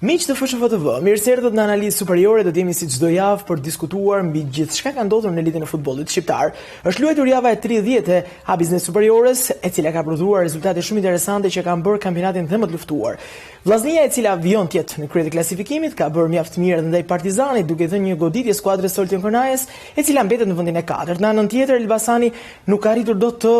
Miq të FSHV, mirë se erdhët në analizë superiore, do të jemi si çdo javë për diskutuar mbi gjithçka ka ndodhur në elitën e futbollit shqiptar. Është luajtur java e 30 e A-Biznes Superiores, e cila ka prodhuar rezultate shumë interesante që kanë bërë kampionatin dhe më të luftuar. Vllaznia, e cila vijon të jetë në krye të klasifikimit, ka bërë mjaft mirë edhe ndaj Partizanit, duke dhënë një goditje skuadrës Soltjon Kornajës, e cila mbetet në vendin e 4. Në anën tjetër, Elbasani nuk ka arritur dot të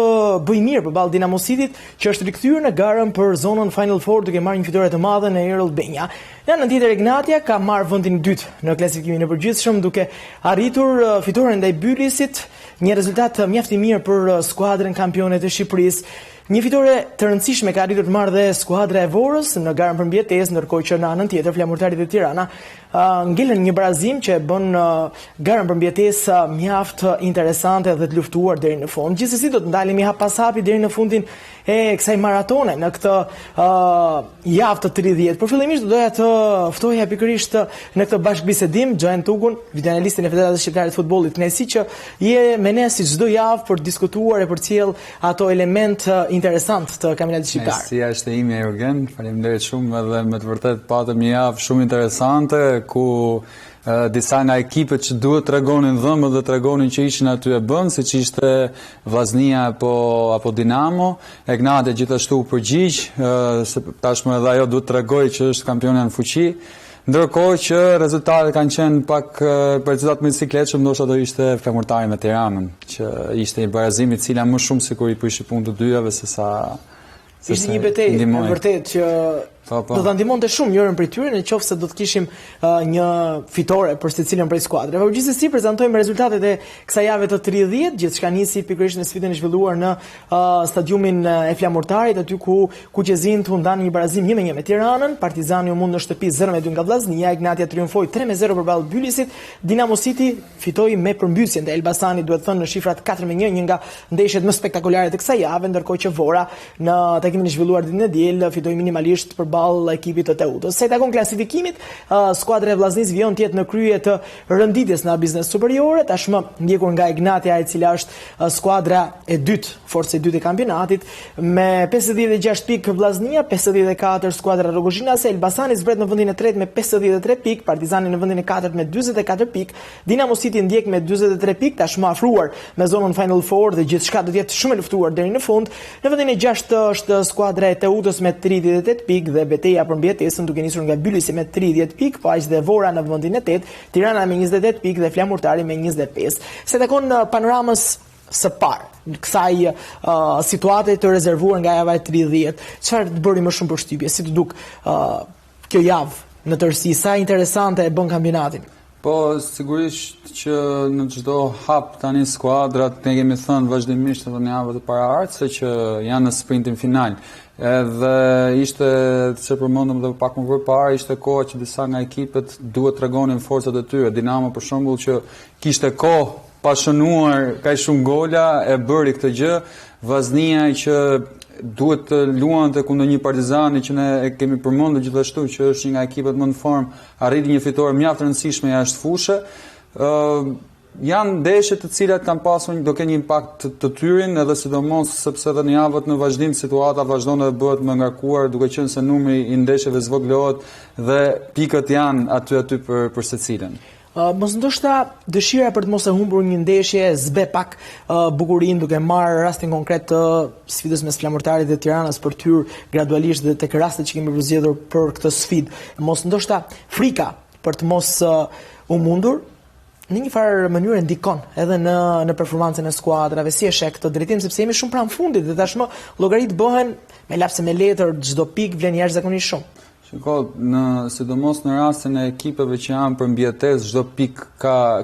bëjë mirë përballë Dinamo Cityt, që është rikthyer në garën për zonën Final Four duke marrë një fitore të madhe në Erol Benja. Në anën tjetër, Ignatia ka marrë vendin e dytë në klasifikimin e përgjithshëm duke arritur fitoren ndaj Bylisit, një rezultat mjaft i mirë për skuadrën kampione të Shqipërisë. Një fitore të rëndësishme ka arritur të marrë dhe skuadra e Vorës në garën për mbijetesë, ndërkohë që në anën tjetër Flamurtarit e Tirana ngelen një barazim që bën garën për mbijetesë mjaft interesante dhe të luftuar deri në fund. Gjithsesi do të ndalemi hap pas hapi deri në fundin e kësaj maratone në këtë javë të 30. Por fillimisht doja të ftoja pikërisht në këtë bashkëbisedim Gjoen Tugun, videoanalistin e Federatës Shqiptare të Futbollit, kënaqësi që je me ne si çdo javë për të diskutuar e për të sjellë ato element interesant të kampionatit shqiptar. Si është imi Jurgen, faleminderit shumë, edhe me të vërtet patëm një javë shumë interesante ku disa nga ekipet që duhet tregonin dhëmbë dhe tregonin që ishin aty e bën, siç ishte Vllaznia apo Dinamo. Ignatia gjithashtu përgjigj, se tashmë edhe ajo duhet tregoj që është kampionja në fuqi. Ndërkohë që rezultatet kanë qenë pak për rezultat më të sikletshëm, ndoshta do ishte Flamurtari me Tiranën, që ishte një barazim i cila më shumë sikur i prishi punë të dyjave se sa ishte një betejë e vërtet që do ta ndihmonte shumë njërin prej tyre nëse do të kishim një fitore për secilën prej skuadrave. Por gjithsesi prezantojmë rezultatet e kësaj jave të 30, gjithçka nisi pikërisht në sfidën e zhvilluar në stadiumin e Flamurtarit, aty ku Kuqezin u ndan një barazim 1-1 me Tiranën, Partizani u mund në shtëpi 0-2 nga Vllaznia, Ignatia triumfoi 3-0 përballë Bylisit, Dinamo City fitoi me përmbysje ndaj Elbasanit, duhet thënë në shifrat 4-1, një nga ndeshjet më spektakolare të kësaj jave, ndërkohë që Vora në takimin e zhvilluar ditën e diel fitoi minimalisht përballë ekipit të Teutës. Sa i takon klasifikimit, skuadra e Vllaznisë vjen të jetë në krye të rënditjes në A-Biznes Superiore, tashmë ndjekur nga Ignatia, e cila është skuadra e dytë, forca e dytë e kampionatit, me 56 pikë Vllaznia, 54 skuadra Rrogozhinase, Elbasani zbret në vendin e tretë me 53 pikë, Partizani në vendin e katërt me 44 pikë, Dinamo City ndjek me 43 pikë, tashmë afruar me zonën Final Four dhe gjithçka do të jetë shumë e luftuar deri në fund. Në vendin e 6 është skuadra e Teutës me 38 pikë dhe betejë për mbijetesën duke nisur nga Bylisi me 30 pikë, po aq dhe Vora në vendin e 8, Tirana me 28 pikë dhe Flamurtari me 25. Se takon panoramës së parë kësaj situate të rezervuar nga java e 30, çfarë të bëri më shumë përshtypje, si të duk kjo javë në tërësi, sa interesante e bën kampionatin? Po, sigurisht që në çdo hap tani skuadrat, ne kemi thënë vazhdimisht edhe në javët e paraardhëse që janë në sprintin final. Edhe ishte, që përmendëm dhe pak më përpara, ishte koha që disa nga ekipet duhet tregonin forcat e tyre. Dinamo për shembull që kishte kohë pa shënuar kaq shumë gola e bëri këtë gjë. Vllaznia që duhet të luante kundër një Partizani që ne e kemi përmendur gjithashtu që është një nga ekipet më në formë, arriti një fitore mjaft rëndësishme jashtë fushë. Janë ndeshje të cilat kanë pasur do kenë një impakt të tyrin, edhe sidomos sepse edhe në javët në vazhdim situata vazhdon të bëhet më ngarkuar, duke qenë se numri i ndeshjeve zvoglohet dhe pikët janë aty për secilën. Mos ndoshta dëshira për të mos e humbur një ndeshje zbe pak bukurinë, duke marrë rastin konkret të sfidës mes Flamurtarit dhe Tiranës për të hyrë gradualisht dhe tek rastet që kemi përzgjedhur për këtë sfidë. Mos ndoshta frika për të mos u mundur në një farë mënyrë ndikon edhe në performancën e skuadrave, si e sheh këtë drejtim, sepse jemi shumë pranë fundit dhe tashmë llogaritë bëhen me lapse me letër, çdo pikë vlen jashtëzakonisht shumë. Sidomos në rastin e ekipeve që janë për mbijetesë, çdo pikë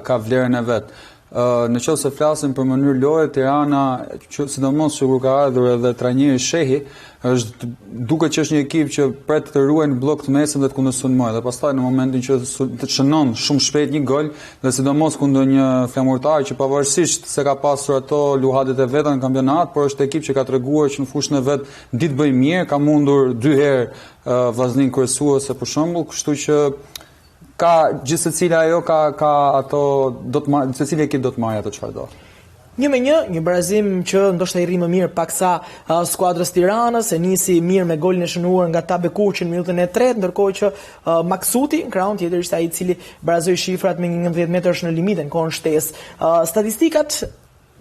ka vlerën e vet. Në qoftë se flasim për mënyrë loje, Tirana, sidomos që kur ka ardhur edhe trajneri Shehi, është duket që është një ekip që pret të ruajë në blok të mesëm dhe të kundërsulmojë. Dhe pastaj në momentin që të shënon shumë shpejt një gol, dhe sidomos kundër një Flamurtar që pavarësisht se ka pasur ato luhadet e veta në kampionat, por është ekip që ka treguar që në fushën e vet ditë bëj mirë, ka mundur 2 herë Vllaznin kryesuese për shembull, kështu që ka gjithsecila ajo ka ato secili ekip do të marrë ato çfarë do. 1-1, një barazim që ndoshta i rri më mirë paksa skuadrës Tiranës, e nisi mirë me golin e shënuar nga Tabekuqi në minutën e 3, ndërkohë që Maksuti, në krahun tjetër, ishte ai i cili barazoi shifrat me 11 metrash në limitën kohën shtesë. Statistikat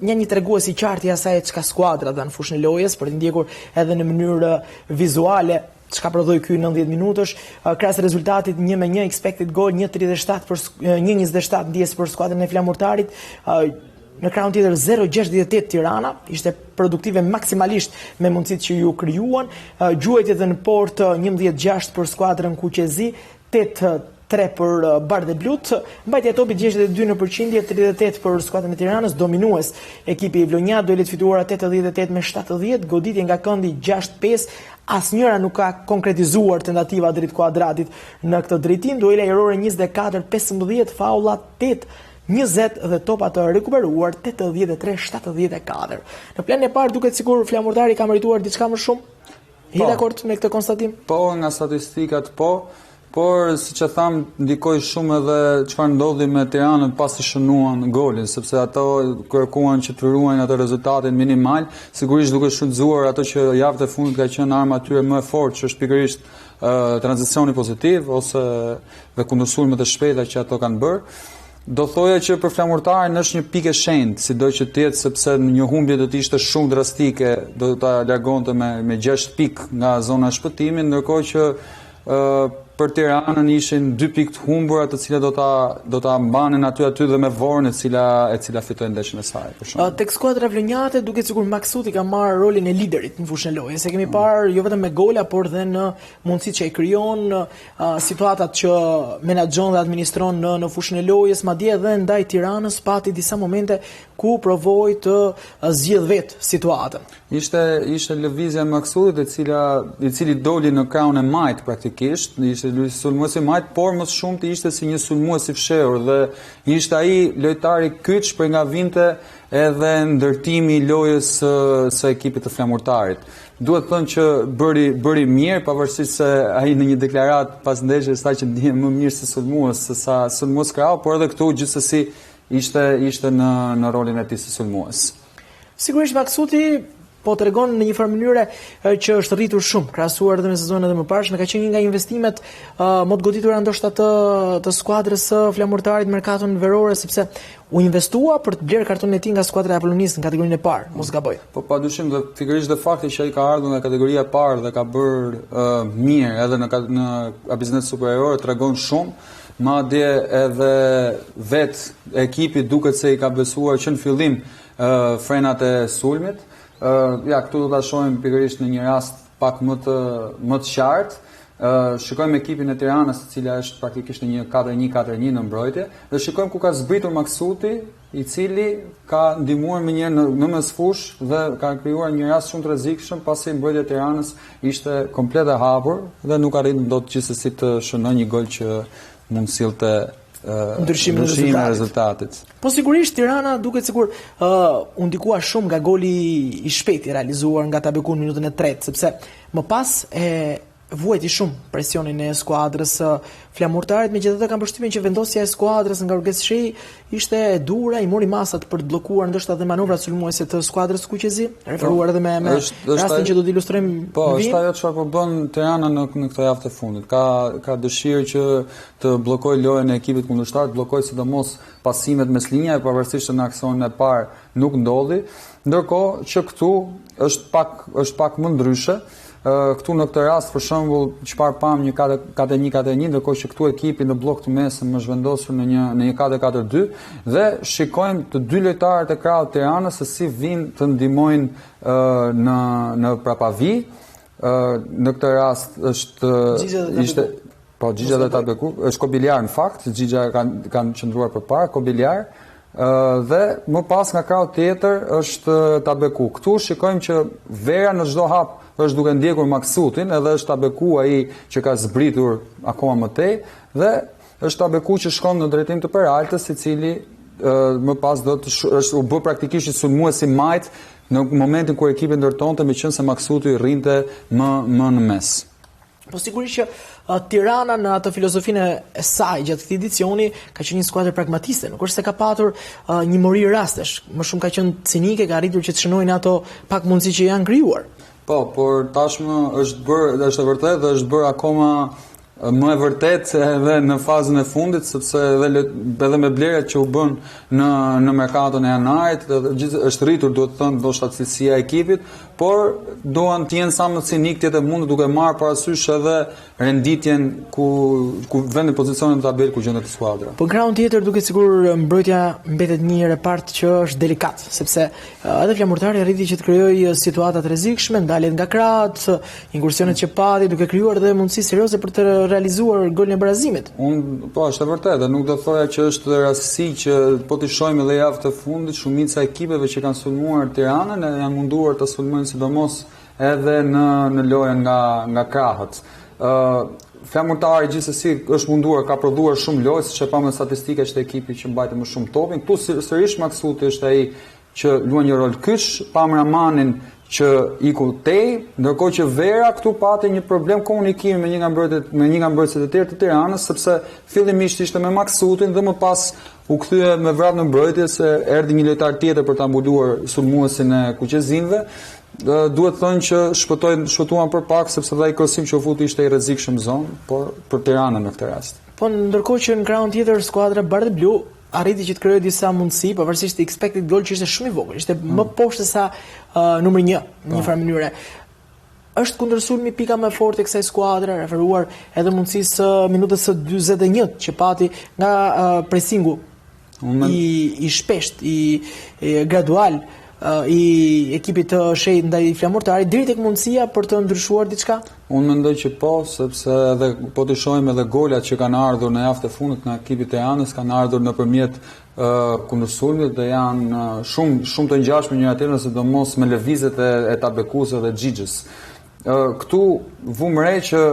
një tregues i qartë i asaj çka skuadra dha në fushën e lojës, për të ndjekur edhe në mënyrë vizuale çka prodhoi ky 90 minutësh, krahas rezultatit 1-1, expected goal 1.37 për 1.27 ndjes për skuadrën e flamurtarit. Në krahun tjetër 0.68 Tirana, ishte produktive maksimalisht me mundësitë që ju krijuan, gjuajtjet në port 11.6 për skuadrën Kuqezi, 8.3 për Bardh e Blut, mbajtja e topit 62 në përqindje, 38 për skuadrën e Tiranës, dominues ekipi i Vlonjat, duelet fituara 88 me 70, goditje nga këndi 6-5, asnjëra nuk ka konkretizuar tentativa drejt kuadratit në këtë drejtim, duele ajrore 24-15, faula 8-20 dhe topa të rekuperuar 83-74. Në planin e parë duket sikur flamurtari ka merituar diçka më shumë. Je dakord me këtë konstatim? Po, nga statistikat po, por siç e tham, ndikoi shumë edhe çfarë ndodhi me Tiranën pasi shënuan golin, sepse ato kërkuan që të ruajnë atë rezultatin minimal, sigurisht duke shfrytzuar ato që javët e fundit ka qenë arma atyre më e fortë, që është pikërisht tranzicioni pozitiv ose dhe kundërsulmet e shpejta që ato kanë bërë. Do thoja që për flamurtarin është një pikë e shenjtë, sido që të jetë, sepse një humbje do të ishte shumë drastike, do ta largonte me 6 pikë nga zona e shpëtimit, ndërkohë që për Tiranën ishin 2 pikë të humbura, të cilat do ta mbanin aty dhe me Vorën e cila fitoi ndeshjen e saj. Tek skuadra vlonjate duket sikur Maksuti ka marrë rolin e liderit në fushën e lojës. E kemi parë jo vetëm me gola, por dhe në mundësitë që i krijon, situatat që menaxhon dhe administron në fushën e lojës, madje edhe ndaj Tiranës pati disa momente ku provoi të zgjidh vetë situatën. Ishte lëvizja e Maksutit i cili doli në krahun e majt praktikisht, ishte sulmues i majt, por më shumë të ishte si një sulmues i fshehur dhe ishte ai lojtari kyç për nga vinte edhe ndërtimi i lojës së ekipit të flamurtarit. Duhet thënë që bëri mirë, pavarësisht se ai në një deklaratë pas ndeshjes tha që ndihem më mirë si sulmues se sa sulmues krau, por edhe këtu gjithsesi ishte në rolin e tij si sulmues. Sigurisht Maksuti po tregon në një farë mënyre që është rritur shumë, krahasuar edhe me sezonin edhe më parë, ka qenë një nga investimet më të goditura ndoshta të skuadrës së flamurtarit merkaton verore, sepse u investua për të blerë kartonin e tij nga skuadra e Apollonisë në kategorinë e parë, mos gaboj. Po padyshim dhe pikërisht dhe fakti që ai ka ardhur nga kategoria e parë dhe ka bërë mirë edhe në biznes superior tregon shumë. Madje edhe vetë ekipi duket se i ka besuar që në fillim frenat e sulmit. Këtu do ta shohim pikërisht në një rast pak më të qartë. Shikojmë ekipin e Tiranës, e cila është praktikisht në një 4-1-4-1 në mbrojtje, dhe shikojmë ku ka zbritur Maksuti, i cili ka ndihmuar më njëherë në mesfush dhe ka krijuar një rast shumë të rrezikshëm pasi mbrojtja e Tiranës ishte komplet e hapur dhe nuk arrit dot gjithsesi të shënojë një gol që mund sillte ndryshimin e rezultatit. Po sigurisht Tirana duket sikur u ndikua shumë nga goli i shpejt i realizuar nga Tabeku në minutën e 3, sepse më pas vuajti shumë presionin e skuadrës flamurtarit, megjithatë kam përshtypjen që vendosja e skuadrës nga Urges Shehi ishte e dura, i mori masat për të bllokuar ndoshta edhe manovrat sulmuese të skuadrës Kuqezi, referuar edhe me rastin që do të ilustrojmë. Po, është ajo çfarë po bën Tirana në këtë javë të fundit. Ka dëshirë që të bllokojë lojën e ekipit kundërshtar, të bllokojë sidomos pasimet mes linjave, pavarësisht se në aksionin e parë nuk ndodhi, ndërkohë që këtu është pak më ndryshe. Këtu në këtë rast për shembull çfarë pam një 4-1-4-1, ndërkohë që këtu ekipi në blok të mesëm është vendosur në një 4-4-2 dhe shikojmë të dy lojtarët e krahut të Tiranës se si vinë të ndihmojnë në prapavi. Në këtë rast Xhixha dhe Tabeku, është Kobiljar në fakt, Xhixha kanë qëndruar përpara, Kobiljar. Dhe më pas nga krahu tjetër është Tabeku. Këtu shikojmë që vera në çdo hap është duke ndjekur Maksutin, edhe është Tabeku ai që ka zbritur akoma më tej dhe është Tabeku që shkon në drejtim të Peraltës, i cili më pas u bë praktikisht i sulmues i majt në momentin kur ekipi ndërtonte, meqense Maksuti rrinte më në mes. Po sigurisht që Tirana në atë filozofinë e saj gjatë këtij edicioni ka qenë një skuadër pragmatiste, nuk është se ka patur një mori rastesh, më shumë ka qenë cinike, ka arritur që të shënojnë ato pak mundësi që janë krijuar. Po, por tashmë është e vërtetë dhe është bërë akoma më e vërtet edhe në fazën e fundit, sepse edhe me bleret që u bën në merkaton e janarit, është rritur, duhet të thënë, ndoshta cilësia e ekipit, por duan të jenë sa më cinik tjetë mundë duke marrë parasysh edhe renditjen ku vendi pozicionin në tabel ku gjendet skuadra. Po krahun tjetër duket sikur mbrojtja mbetet një repart që është delikat, sepse edhe flamurtari arriti që të krijojë situata të rrezikshme, ndaljet nga krahët, inkursionet që pati, duke krijuar edhe mundësi serioze për të realizuar golin e barazimit. Po, është e vërtetë, nuk do thoja që është rastësi që po të shohim edhe javën e fundit, shumica e ekipeve që kanë sulmuar Tiranën janë munduar të sulmojnë sidomos edhe në lojën nga krahët. Flamurtari gjithsesi është munduar, ka prodhuar shumë lojë, siç e pamë statistika është ekipi që mbajti më shumë topin. Ktu sërish Maksuti është ai që luan një rol kyç, pam Ramanin që iku tej, ndërkohë që Vera këtu pati një problem komunikimi me një nga mbrojtësit e tjerë të Tiranës, sepse fillimisht ishte me Maksutin dhe më pas u kthye me vrap në mbrojtje se erdhi një lojtar tjetër për ta mbuluar sulmuesin e kuqezinëve. Duhet thënë që shpëtuan për pak sepse ai krosim që u futi ishte i rrezikshëm zonë, por për Tiranën në këtë rast. Po ndërkohë që në krahun tjetër skuadra bardhë blu arriti që të krijojë disa mundësi, pavarësisht të expected goal që ishte shumë i vogël, ishte më poshtë sa numri 1 në një farë mënyre. Është kundërsulmi pika më e fortë e kësaj skuadre, referuar edhe mundësisë minutës së 41 që pati nga pressingu i shpesht, i gradual i ekipit të shejt ndaj flamurtarit deri tek mundësia për të ndryshuar diçka? Unë mendoj që po, sepse edhe po të shohim edhe golat që kanë ardhur në javën e fundit nga ekipi i Tiranës kanë ardhur nëpërmjet kundërsulmit dhe janë shumë të ngjashme njëra tjetrën, sidomos me lëvizjet e Tabekuse dhe Xhixhës. Këtu vum re që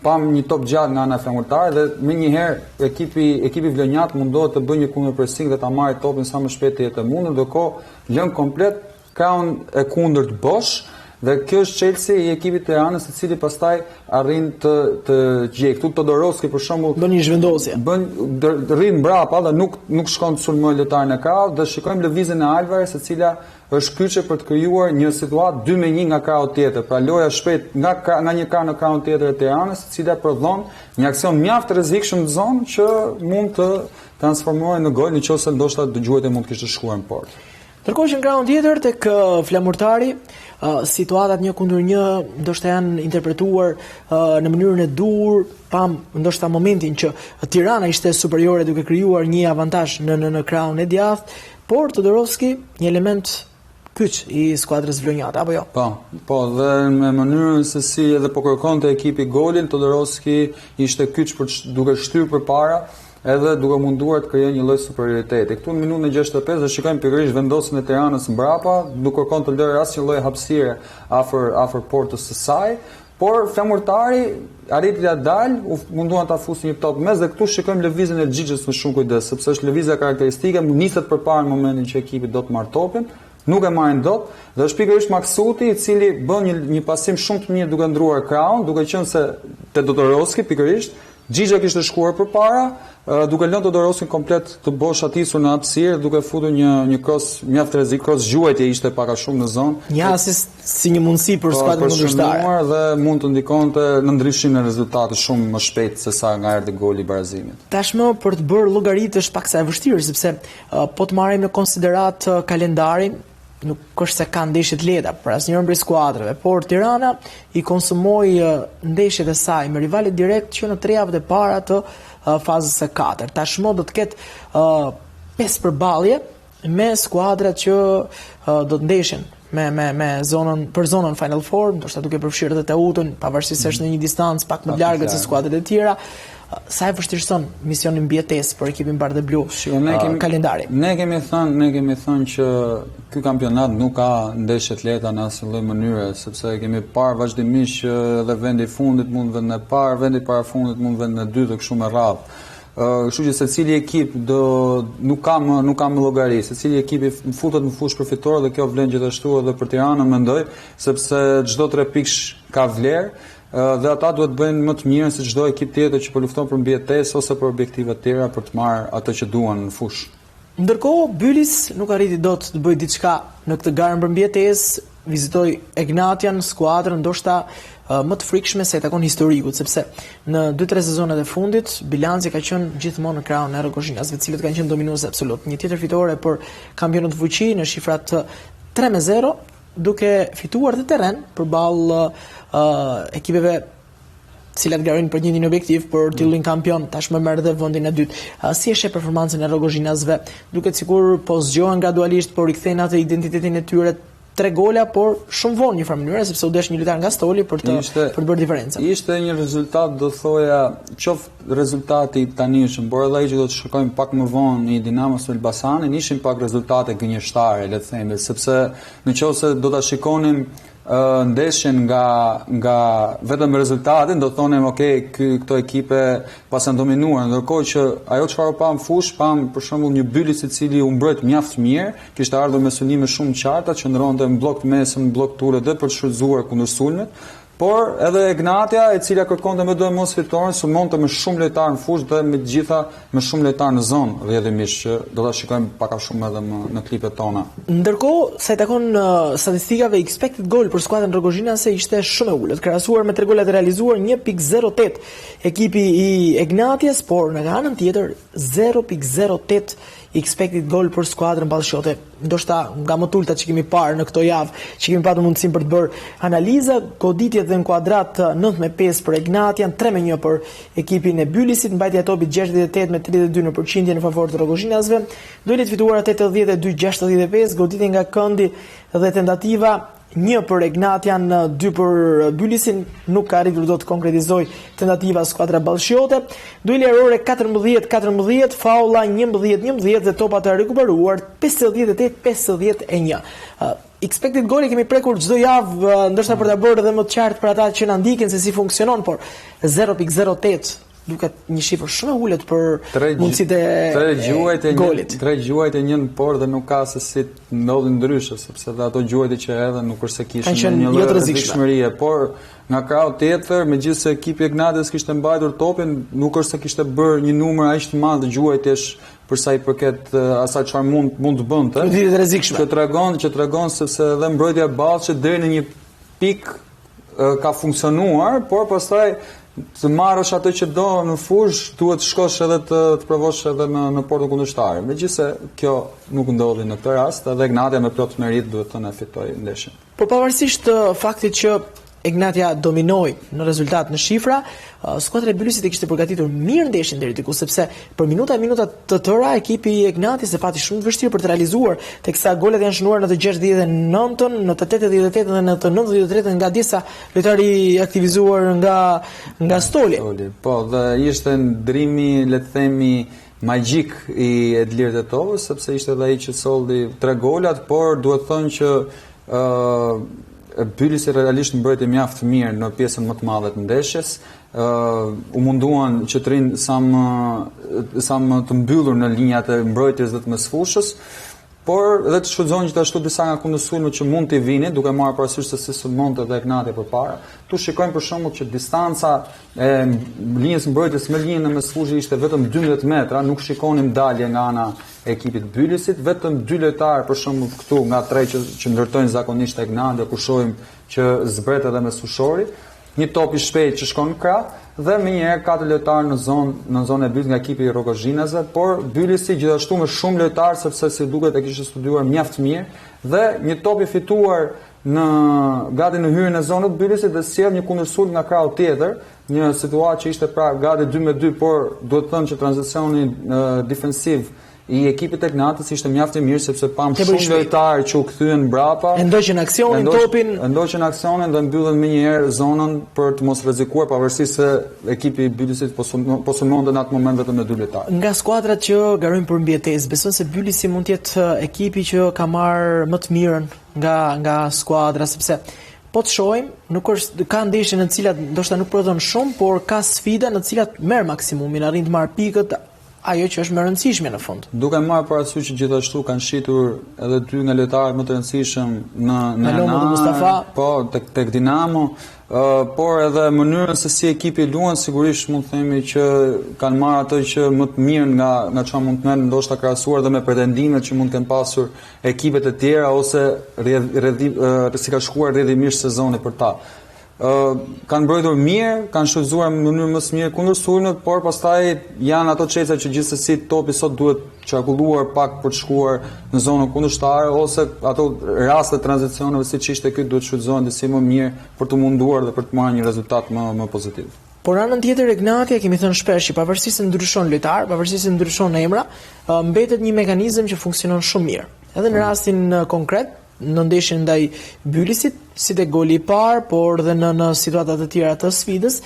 pam një top gjatë nga ana flamurtare dhe menjëherë ekipi vlonjat mundohet të bëjë një kundërpressing dhe ta marrë topin sa më shpejt të jetë mundur, ndërkohë lën komplet krahun e kundërt bosh dhe kjo është Chelsea i ekipit të Tiranës, i cili pastaj arrin të gjejë. Këtu Todorovski për shembull bën një zhvendosje. Rrin mbrapa dhe nuk shkon të sulmojë lojtarin e krahut dhe shikojmë lëvizjen e Alvarez, e cila është kyçe për të krijuar një situatë 2-1 nga krahu tjetër. Pra loja shpejt nga një krah në krahun tjetër të Tiranës, e cila prodhon një aksion mjaft rrezikshëm në zonë që mund të transformohej në gol nëse ndoshta dëgjuhet e mund të kishte shkuar në portë. Ndërkohë që në krahun tjetër tek flamurtari, situatat 1-1 ndoshta janë interpretuar në mënyrën e dur, pam ndoshta momentin që Tirana ishte superiore duke krijuar një avantazh në krahun e djathtë, por Todorovski një element kyç i skuadrës vlonjate, apo jo? Po, dhe me mënyrën se si edhe po kërkonte ekipi golin, Todorovski ishte kyç duke shtyrë përpara, edhe duke munduar të krijojë një lloj superioriteti. Këtu në minutën e 65 dhe shikojmë pikërisht vendosjen e Tiranës mbrapa, duke kërkuar të lërë asnjë lloj hapësire afër portës së saj, por flamurtari arriti të dalë, munduan ta fusin një top mes dhe këtu shikojmë lëvizjen e Xhixhës me shumë kujdes, sepse është lëvizja karakteristike, niset përpara në momentin që ekipi do të marrë topin, nuk e marrin dot, dhe është pikërisht Maksuti i cili bën një pasim shumë të mirë duke ndruar krahun, duke qenë se te Todorovski pikërisht Xhixha kishte shkuar përpara, duke lënë Todorovskin komplet të bosh atisur në hapësirë, duke futur një cross mjaft rrezik, cross gjuajtje ishte pak a shumë në zonë. Një asist si një mundësi për skuadrën kundërshtare dhe mund të ndikonte në ndryshimin e rezultatit shumë më shpejt se sa nga erdhi goli i barazimit. Tashmë për të bërë llogaritë është pak sa e vështirë, sepse po të marrim në konsiderat kalendarin, nuk është se ka ndeshjet lehta për asnjërin prej skuadrave, por Tirana i konsumoi ndeshjet e saj me rivalet direkt që në 3 javët e para të fazës së 4. Tashmë do të ketë 5 përballje me skuadrat që do të ndeshin me zonën Final Four, ndoshta duke përfshirë edhe Teutën, pavarësisht se është në një distancë pak më të largët se skuadrat e tjera. Sa e vështirëson misionin mbjetesë për ekipin bardhë blu kalendari? Ne kemi thënë që ky kampionat nuk ka ndeshje të lehta në asnjë lloj mënyre, sepse kemi parë vazhdimisht që edhe vendi i fundit mund vendin e parë, vendi i parafundit mund vendin e dytë, kështu me radhë. Kështu që secili ekip nuk ka më llogari, secili ekip futet në fushë përfitore dhe kjo vlen gjithashtu edhe për Tiranën, mendoj, sepse çdo 3 pikësh ka vlerë. dhe ata duhet bëjnë më të mirë se çdo ekip tjetër që po lufton për mbijetesë ose për objektive të tjera për të marrë ato që duan në fushë. Ndërkohë, Bylis nuk arriti dot të bëjë diçka në këtë garë për mbijetesë, vizitoi Egnatian, skuadrën ndoshta më të frikshme se e takon historikut, sepse në 2-3 sezonet e fundit bilanci ka qenë gjithmonë në krahun e Rogozhinasve, të cilët kanë qenë dominuese absolut. Një tjetër fitore për kampionët fuqi në shifrat 3-0, duke fituar të terren përballë ekipeve cilat garojnë për një objektiv për titullin kampion, tashmë merr dhe vendin e dytë. Si e sheh performancën e Rogozhinasve? Duket sikur po zgjohen gradualisht, por rikthejnë atë identitetin e tyre. 3 gola, por shumë vonë një farë mënyrë, sepse u desh një lojtar nga Stoli për të bërë diferencën. Ishte një rezultat, do thoja, qoftë rezultati i tanishëm, por edhe ai që do të shikojmë pak më vonë i Dinamos Elbasanin, ishin pak rezultate gënjeshtare, le të themi, sepse nëse do ta shikonim ndeshjen nga vetëm rezultatin, do thonim këto ekipe pas janë dominuar, ndërkohë që ajo çfarë pam fush, pam për shembull një Bylis i cili u mbrojt mjaft mirë, kishte ardhur me synime shumë të qarta, qëndronte në blok të mesëm, në blok turë dhe për të shfrytzuar kundër sulmit. Por edhe Egnatia, e cila kërkonte më do mos fitoren, sulmonte me shumë lojtarë në fushë dhe me gjitha me shumë lojtarë në zonë, rrjedhimisht që do ta shikojmë pak a shumë edhe në klipet tona. Ndërkohë, sa i takon statistikave, expected goal për skuadrën Rogozhinase ishte shumë e ulët, krahasuar me 3 golat e realizuar 1.08 ekipi i Egnatias, por në anën tjetër 0.08 expected goal për skuadrën ballshote. Ndoshta nga më tulta që kemi parë në këto javë, që kemi patur mundësinë për të bërë analiza, goditje dhe në kuadrat 9-5 për Egnatian, 3-1 për ekipin e Bylisit, mbajtja e topit 68 me 32 në përqindje në favor të Rogozhinasve, duelet fituara 82-65, goditje nga këndi dhe tentativa 1 për Egnatian, 2 për Bylisin, nuk ka arritur do të konkretizoj tentativa skuadra ballshiote. Dueli erore 14-14, faula 11-11 dhe topa të rikuperuar 58-51. Expected goal e kemi prekur çdo javë, ndoshta për ta bërë edhe më të qartë për ata që na ndiqin se si funksionon, por 0.08 duket një shifër shumë e ulët për mundësitë e golit. 3 gjuajt e njën, por dhe nuk ka se si ndodhin ndryshe, sepse dhe ato gjuajt që edhe nuk është se kishin një lloj rrezikshmërie, por nga krau tjetër, megjithëse ekipi Egnatias kishte mbajtur topin, nuk është se kishte bërë një numër aq të madh gjuajtesh për sa i përket asaj çfarë mund të bënte. Që tregon sepse edhe mbrojtja e ballshit deri në një pikë ka funksionuar, por pastaj të marrësh atë që do në fushë, duhet të shkosh edhe të provosh edhe në portën kundërshtare. Megjithëse kjo nuk ndodhi në këtë rast, edhe Egnatia me plot merit duhet të na fitojë ndeshjen. Por pavarësisht faktit që Egnatia dominoi në rezultat në shifra, skuadra e Bylisit e kishte përgatitur mirë ndeshjen deri diku, sepse për minuta të tëra ekipi i Egnatias e pati shumë të vështirë për të realizuar, teksa golet janë shënuar në të 69-ën, në të 88-ën dhe në të 93-ën nga disa lojtarë aktivizuar nga Stoli. Po, dhe ishte ndrimi, le të themi, magjik i Edlir Tetovës, sepse ishte edhe ai që solli 3 golat, por duhet thënë që Bylisi realisht mbrojti mjaft mirë në pjesën më të madhe të ndeshjes. U munduan që të rinë sa më të mbyllur në linjat e mbrojtjes dhe të mesfushës, por edhe të shfrytëzohen gjithashtu disa nga kundërsulmet që mund të vinin, duke marrë parasysh se si sulmonte dhe Egnatia përpara. Tu shikojmë për shembull që distanca e linjës mbrojtjes me linjën e mesfushës ishte vetëm 12 metra, nuk shikonim dalje nga ana e ekipit Bylisit, vetëm 2 lojtarë për shembull këtu nga 3 që ndërtojnë zakonisht Egnatia, ku shohim që zbret edhe mesfushori, një top i shpejt që shkon në krah dhe më njëherë 4 lojtarë në zonë e dytë nga ekipi i Rogozhinasve, por Bylisi gjithashtu me shumë lojtarë, sepse si duket e kishte studiuar mjaft mirë, dhe një top i fituar gati në hyrjen e zonës Bylisit dhe sjell një kundërsul nga krahu tjetër, një situatë që ishte pra gati 2-2, por duhet thënë që tranzicioni defensiv i ekipit Egnatias ishte mjaft i mirë, sepse pam shumë lojtarë që u kthyen mbrapa, ndoqën aksionin, topin, ndoqën aksionin dhe mbyllën më njëherë zonën për të mos rrezikuar, pavarësisht se ekipi i Bylisit po sulmonte në atë moment vetëm me 2 lojtarë. Nga skuadrat që garojnë për mbijetesë, besoj se Bylisi mund të jetë ekipi që ka marrë më të mirën nga skuadra, sepse po të shohim, nuk është ka ndeshje në të cilat ndoshta nuk prodhon shumë, por ka sfida në të cilat merr maksimumin, arrin të marrë pikët, ajo që është më rëndësishme në fund. Duke marrë parasysh që gjithashtu kanë shitur edhe 2 nga lojtarët më të rëndësishëm në Mustafa, po tek Dinamo, por edhe mënyrën se si ekipi luan, sigurisht mund të themi që kanë marrë atë që më të mirë nga çfarë mund të merr, ndoshta krahasuar dhe me pretendimet që mund të kenë pasur ekipet e tjera ose si ka shkuar rrjedhimisht sezoni për ta. Kanë mbrojtur mirë, kanë shfrytzuar në mënyrë më së miri kundër sulmit, por pastaj janë ato çesa që gjithsesi topi sot duhet qarkulluar pak për të shkuar në zonën kundërshtare, ose ato raste tranzicioneve siç ishte ky duhet shfrytëzohen disi më mirë për të munduar dhe për të marrë një rezultat më pozitiv. Por anën tjetër Egnatia, kemi thënë shpesh që pavarësisht se ndryshon lojtar, pavarësisht se ndryshon emra, mbetet një mekanizëm që funksionon shumë mirë. Edhe në rastin konkret, në ndeshjen ndaj Bylisit, si te goli i parë, por dhe në situata të tjera të sfidës,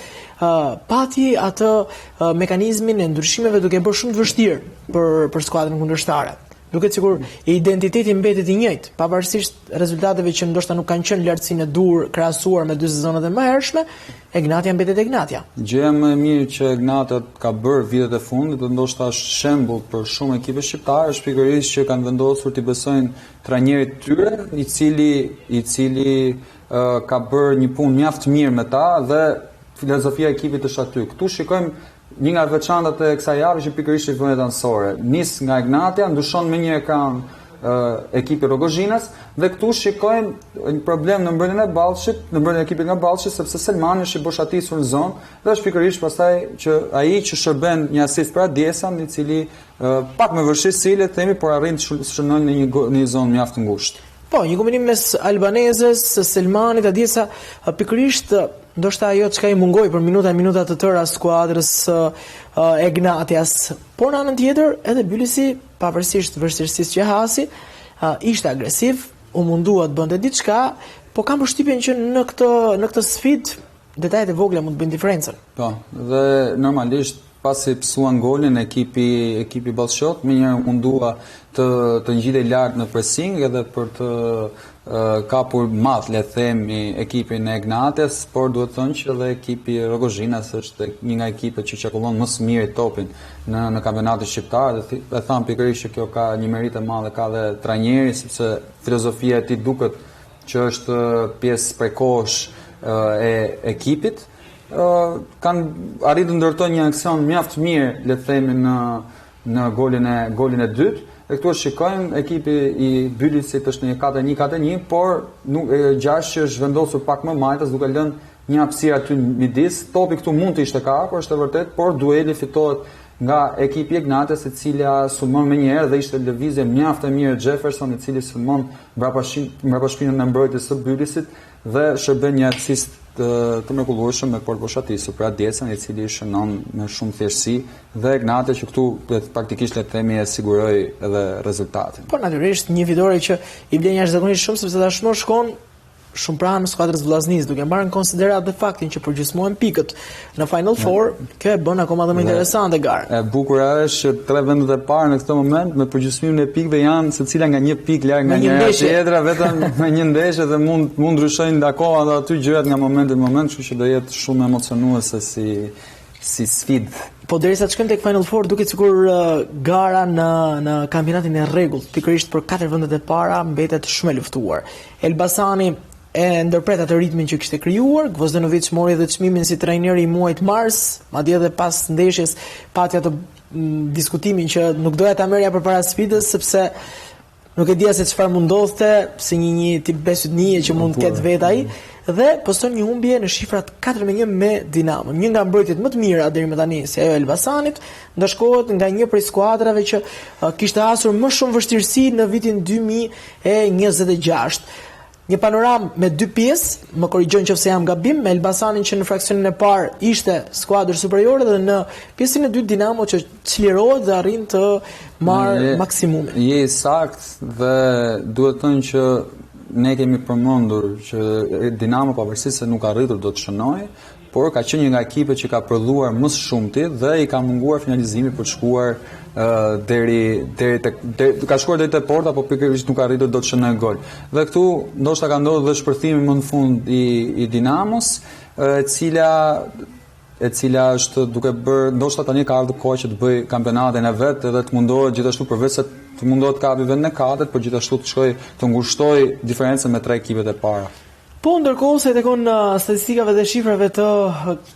pati atë mekanizmin e ndryshimeve duke bërë shumë të vështirë për skuadrën kundërshtare. Duket sikur identiteti mbetet i njëjtë, pavarësisht rezultateve që ndoshta nuk kanë qenë lartësinë e dur krahasuar me 2 sezonat e mëhershme, Egnatia mbetet Egnatia. Gjëja më e mirë që Egnatia ka bërë vitet e fundit, dhe ndoshta është shembull për shumë ekipe shqiptare, është pikërisht që kanë vendosur të besojnë trajnerit tyre, i cili ka bërë një punë mjaft mirë me ta dhe filozofia e ekipit është aty. Ktu shikojmë një nga veçantat e kësaj jave që pikërisht është vëndet anësore. Nis nga Egnatia, ndryshon me një ekran ekipi Rogozhinas, dhe këtu shikojmë një problem në mbrojtjen e Ballçit, në mbrojtjen e ekipit nga Ballçi, sepse Selmani është i boshatisur në zonë, dhe është pikërisht pastaj që ai që shërben një asist për Adjesan, i cili pak me vështirësi le të themi, por arrin të shënon në një zonë mjaft ngushtë. Po, një kombinim mes Albanezës, Selmanit, Adjesa, pikërisht ndoshta ajo çka i mungoi për minuta të tëra skuadrës Egnatias. Por në anën tjetër, edhe Bylisi, pavarësisht vështirësisë që hasi, ishte agresiv, u mundua të bënte diçka, po kam përshtypjen që në këtë sfidë detajet e vogla mund të bëjnë diferencën. Po, dhe normalisht pasi psuan golin ekipi Ballshot, më njëherë mundua të ngjitej lart në pressing edhe për të kapur mat, le të themi, ekipin e Egnatias, por duhet thënë që edhe ekipi Rogozhinas është një nga ekipet që qarkullon më së miri topin në kampionatin shqiptar, dhe e tham pikërisht që kjo ka një meritë e madhe, ka dhe trajneri, sepse filozofia e tij duket që është pjesë prekosh e ekipit. Kanë arritur të ndërtojnë një aksion mjaft mirë, le të themi, në golin e dytë. Dhe këtu shikojmë ekipi i Bylisit është në 4-1, por Gjashi është vendosur pak më majtas, duke lënë një hapësirë aty midis. Topi këtu mund të ishte kapur, është e vërtet, por dueli fitohet nga ekipi Egnatias, e cila sulmon më njëherë dhe ishte lëvizje mjaft e mirë Jefferson, i cili sulmon mbrapa shpinën e mbrojtjes së Bylisit dhe shërben një asist të mrekullueshëm me port boshatisur për Adjesan, i cili shënon me shumë thjeshtësi, dhe Egnatia që këtu praktikisht le të themi e siguroi edhe rezultatin. Po natyrisht një fitore që i blen jashtëzakonisht shumë, sepse tashmë shkon shumë pranë skuadrës vllaznisë, duke marrë në konsiderat dhe faktin që përgjysmohen pikët në Final Four, kjo e bën akoma më interesante garën. E bukur është që 3 vendet e parë në këtë moment me përgjysmimin e pikëve janë secila nga 1 pikë larg nga njëra tjetra, vetëm me një ndeshje, dhe mund ndryshojnë akoma edhe aty gjërat nga momenti në moment, kështu që do jetë shumë emocionuese si sfidë. Po derisa të shkojmë tek Final Four, duket sikur gara në kampionatin e rregullt, pikërisht për 4 vendet e para mbetet shumë e luftuar. Elbasani e ndërpret atë ritmin që kishte krijuar, Gvozdenovic mori edhe çmimin si trajneri i muajit mars, madje edhe pas ndeshjes pati atë diskutimin që nuk doja ta merrja përpara sfidës, sepse nuk e dija se çfarë mund ndodhte, si një tip besëdnie që mund të ketë vet ai, dhe poston një humbje në shifrat 4-1 me Dinamo. Një nga mbrojtjet më të mira deri më tani, si ajo Elbasanit, ndashkohet nga një prej skuadrave që kishte hasur më shumë vështirësi në vitin 2026. Një panoram me 2 pjesë, më korrigjojnë nëse jam gabim, me Elbasanin që në fraksionin e parë ishte skuadër superiore, dhe në pjesën e dytë Dinamo që çlirohet dhe arrin të marrë maksimumin. Je sakt, dhe duhet thënë që ne kemi përmendur që Dinamo pavarësisht se nuk arritur do të shënojë, por ka qenë një nga ekipet që ka prodhuar më së shumti dhe i ka munguar finalizimi për të shkuar ka shkuar deri te porta, po pikërisht nuk arritur do të shënojë gol. Dhe këtu ndoshta ka ndodhur dhe shpërthimi më në fund i Dinamos, e cila e cila është duke bërë, ndoshta tani ka ardhur kohë që të bëj kampionatin e vet edhe të mundohet gjithashtu përveç se të mundohet të kapi vendin e katërt, por gjithashtu të shkojë të ngushtoj diferencën me 3 ekipet e para. Po, ndërkohë se tekon statistikave dhe shifrave të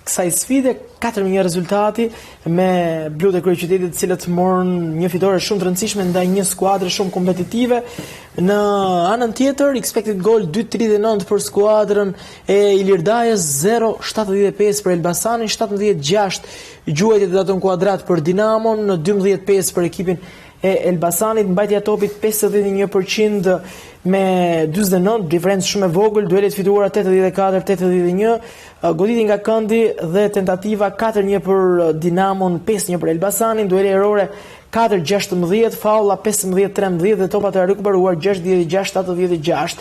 kësaj sfide, 4-1 rezultati me blut e kryeqytetit, të cilët morën një fitore shumë të rëndësishme ndaj një skuadre shumë kompetitive. Në anën tjetër, expected goal 2.39 për skuadrën e Ilirdajës, 0.75 për Elbasanin, 17.6 gjuajtjet e datën kuadrat për Dinamon, 12.5 për ekipin e Elbasanit, mbajtja topit 51% me 49, diferencë shumë e vogël, duelet fituara 84-81, goditi nga këndi dhe tentativa 4-1 për Dinamon, 5-1 për Elbasanin, duele errore 4-16, faulla 15-13 dhe topat e rikuperuar 66-86.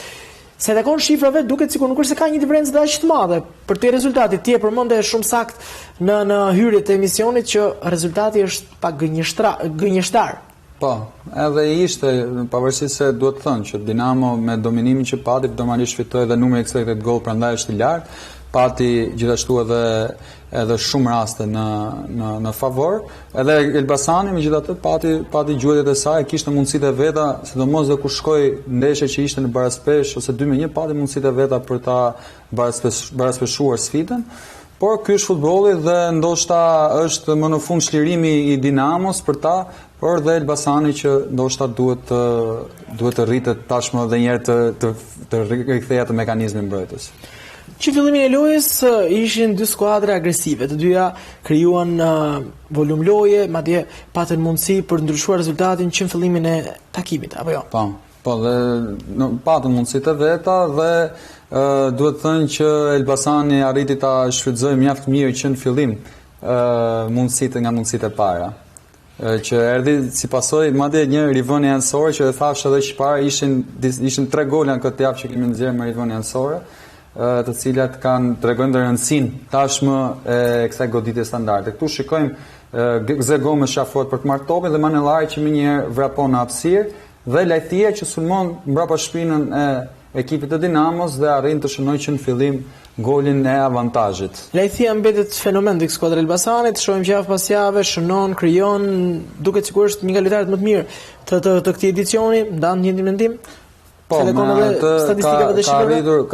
Se takon shifrave, duket sikur nuk është se ka një diferencë aq të madhe. Për të rezultatit, ti e përmende shumë sakt në hyrjet e emisionit që rezultati është pak gënjeshtar. Po, edhe ishte, pavarësisht se duhet të thënë që Dinamo me dominimin që pati, normalisht fitoi dhe numri expected goal prandaj është i lartë, pati gjithashtu edhe shumë raste në favor, edhe Elbasani megjithatë pati gjuhjet e saj, kishte mundësitë e veta, sidomos dhe kur shkoi ndeshje që ishte në baraspesh ose 2-1, pati mundësitë e veta për ta baraspeshuar sfidën. Por ky është futbolli dhe ndoshta është më në fund çlirimi i Dinamos për ta, por dhe Elbasani që ndoshta duhet të rritet tashmë edhe një herë të rikthehet te mekanizmi mbrojtës. Që fillimin e lojës ishin dy skuadra agresive, të dyja krijuan volum loje, madje patën mundësi për të ndryshuar rezultatin që në fillimin e takimit, apo jo? Po, dhe patën mundësitë e veta dhe duhet thënë që Elbasani arriti ta shfrytëzoi mjaft mirë që në fillim mundësitë nga mundësitë e para. Që erdhi si pasojë madje një rivënie anësore që e thash edhe që para ishin 3 gola në këtë javë që kemi nxjerrë me rivënie anësore, të cilat tregojnë rëndësinë tashmë e kësaj goditje standarde. Ktu shikojmë Gze Gomes shafot për të marrë topin dhe Manellari që menjëherë vrapon në hapësirë dhe Lajthia që sulmon mbrapa shpinën e ekipit të Dinamos dhe arrin të shënojë që në fillim golin e avantazhit. Lajthia mbetet fenomen tek skuadra e Elbasanit, shohim që javë pas jave shënon, krijon, duket sikur është një nga lojtarët më të mirë të këtij edicioni, ndan një mendim. Po, ka arritur,